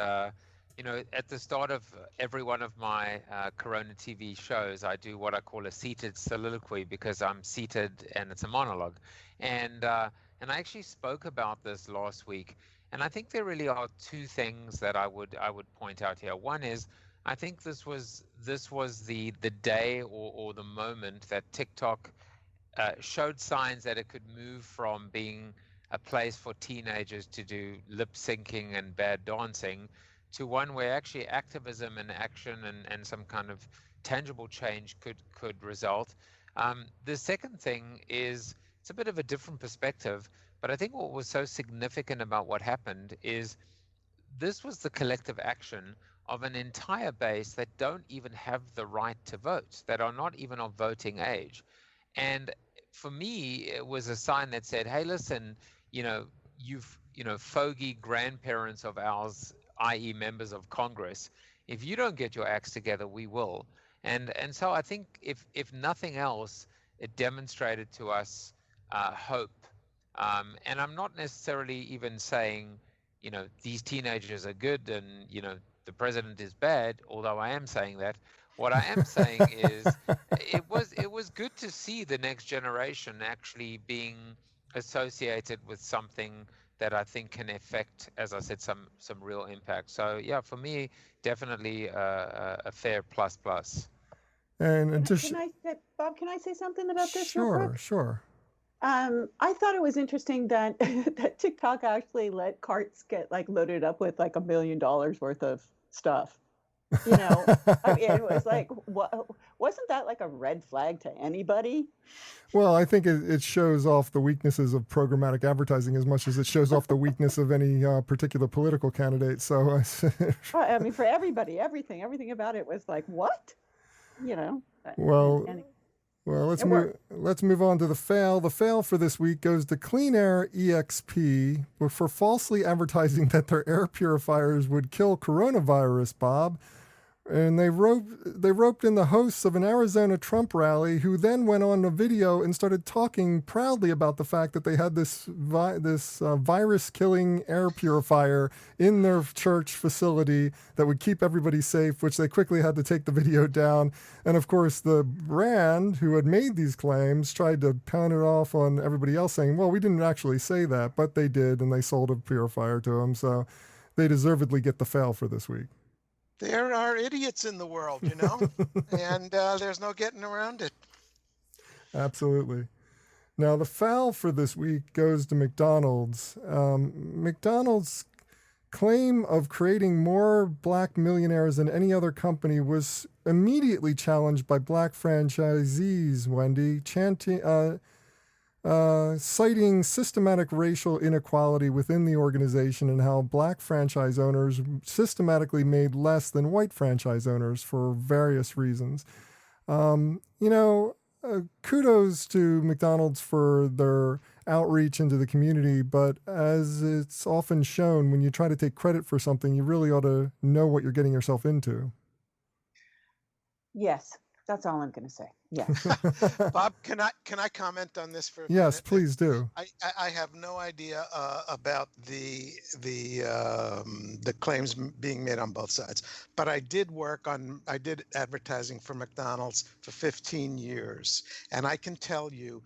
Speaker 4: you know, at the start of every one of my Corona TV shows, I do what I call a seated soliloquy, because I'm seated and it's a monologue, and I actually spoke about this last week, and I think there really are two things that I would point out here. One is, I think this was the day or the moment that TikTok showed signs that it could move from being a place for teenagers to do lip syncing and bad dancing to one where actually activism and action and some kind of tangible change could result. The second thing is, it's a bit of a different perspective, but I think what was so significant about what happened is this was the collective action of an entire base that don't even have the right to vote, that are not even of voting age. And for me, it was a sign that said, hey, listen, fogey grandparents of ours, i.e. members of Congress, if you don't get your acts together, we will. And so I think if nothing else, it demonstrated to us hope. And I'm not necessarily even saying, these teenagers are good and, the president is bad, although I am saying that. What I am saying is it was good to see the next generation actually being associated with something that I think can affect, as I said, some real impact. So yeah, for me, definitely a fair plus.
Speaker 1: And
Speaker 2: Bob, can I say something about this real quick?
Speaker 1: Sure.
Speaker 2: I thought it was interesting that that TikTok actually let carts get loaded up with $1 million worth of stuff. I mean, it was wasn't that a red flag to anybody?
Speaker 1: Well, I think it shows off the weaknesses of programmatic advertising as much as it shows off the weakness of any particular political candidate. So,
Speaker 2: I mean, for everybody, everything about it was what?
Speaker 1: Well, let's move on to the fail. The fail for this week goes to Clean Air EXP for falsely advertising that their air purifiers would kill coronavirus, Bob. And they roped in the hosts of an Arizona Trump rally, who then went on a video and started talking proudly about the fact that they had this virus-killing air purifier in their church facility that would keep everybody safe, which they quickly had to take the video down. And of course, the brand who had made these claims tried to pound it off on everybody else, saying, well, we didn't actually say that, but they did, and they sold a purifier to them. So they deservedly get the fail for this week.
Speaker 3: There are idiots in the world, and there's no getting around it.
Speaker 1: Absolutely. Now, the foul for this week goes to McDonald's. McDonald's claim of creating more black millionaires than any other company was immediately challenged by black franchisees, Wendy, citing systematic racial inequality within the organization and how black franchise owners systematically made less than white franchise owners for various reasons. Kudos to McDonald's for their outreach into the community, but as it's often shown, when you try to take credit for something, you really ought to know what you're getting yourself into.
Speaker 2: Yes, that's all I'm going to say. Yes.
Speaker 3: Bob, can I comment on this for a
Speaker 1: Yes,
Speaker 3: minute?
Speaker 1: please do.
Speaker 3: I have no idea about the claims being made on both sides, but I did advertising for McDonald's for 15 years, and I can tell you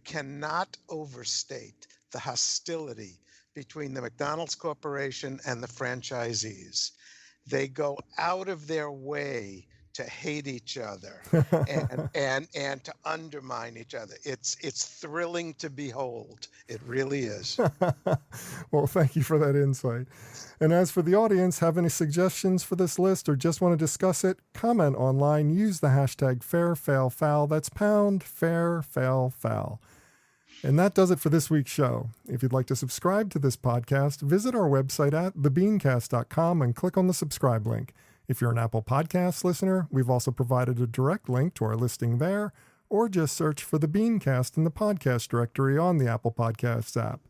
Speaker 3: cannot overstate the hostility between the McDonald's Corporation and the franchisees. They go out of their way to hate each other and to undermine each other. It's thrilling to behold. It really is.
Speaker 1: Well, thank you for that insight. And as for the audience, have any suggestions for this list or just want to discuss it? Comment online. Use the hashtag #FairFailFoul. That's #FairFailFoul. And that does it for this week's show. If you'd like to subscribe to this podcast, visit our website at thebeancast.com and click on the subscribe link. If you're an Apple Podcasts listener, we've also provided a direct link to our listing there, or just search for the BeanCast in the podcast directory on the Apple Podcasts app.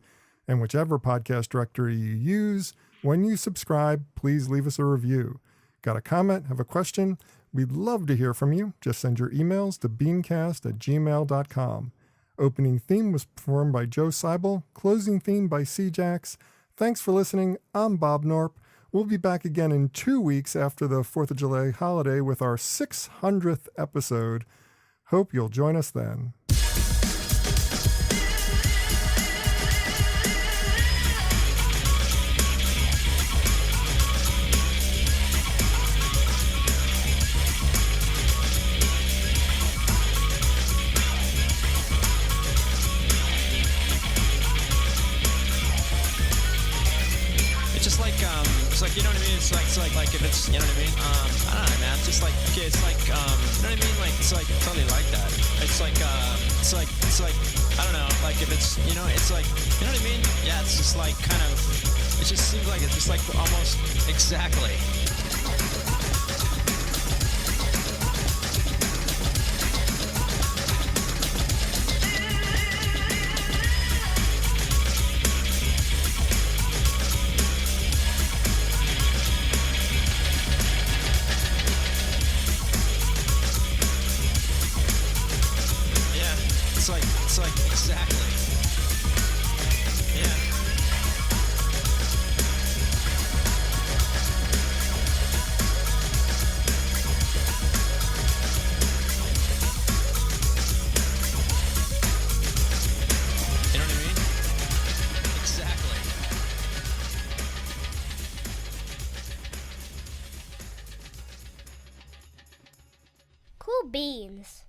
Speaker 1: And whichever podcast directory you use, when you subscribe, please leave us a review. Got a comment? Have a question? We'd love to hear from you. Just send your emails to beancast@gmail.com. Opening theme was performed by Joe Seibel. Closing theme by C-Jax. Thanks for listening. I'm Bob Norp. We'll be back again in 2 weeks after the 4th of July holiday with our 600th episode. Hope you'll join us then.
Speaker 6: You know what I mean? It's like if it's, you know what I mean? I don't know, man. It's just like, okay, it's like, you know what I mean? Like, it's like totally like that. It's like, I don't know, like if it's, you know, it's like, you know what I mean? Yeah, it's just like kind of, it just seems like it's just like almost exactly. It's like exactly. Yeah. You know what I mean? Exactly.
Speaker 7: Cool beans.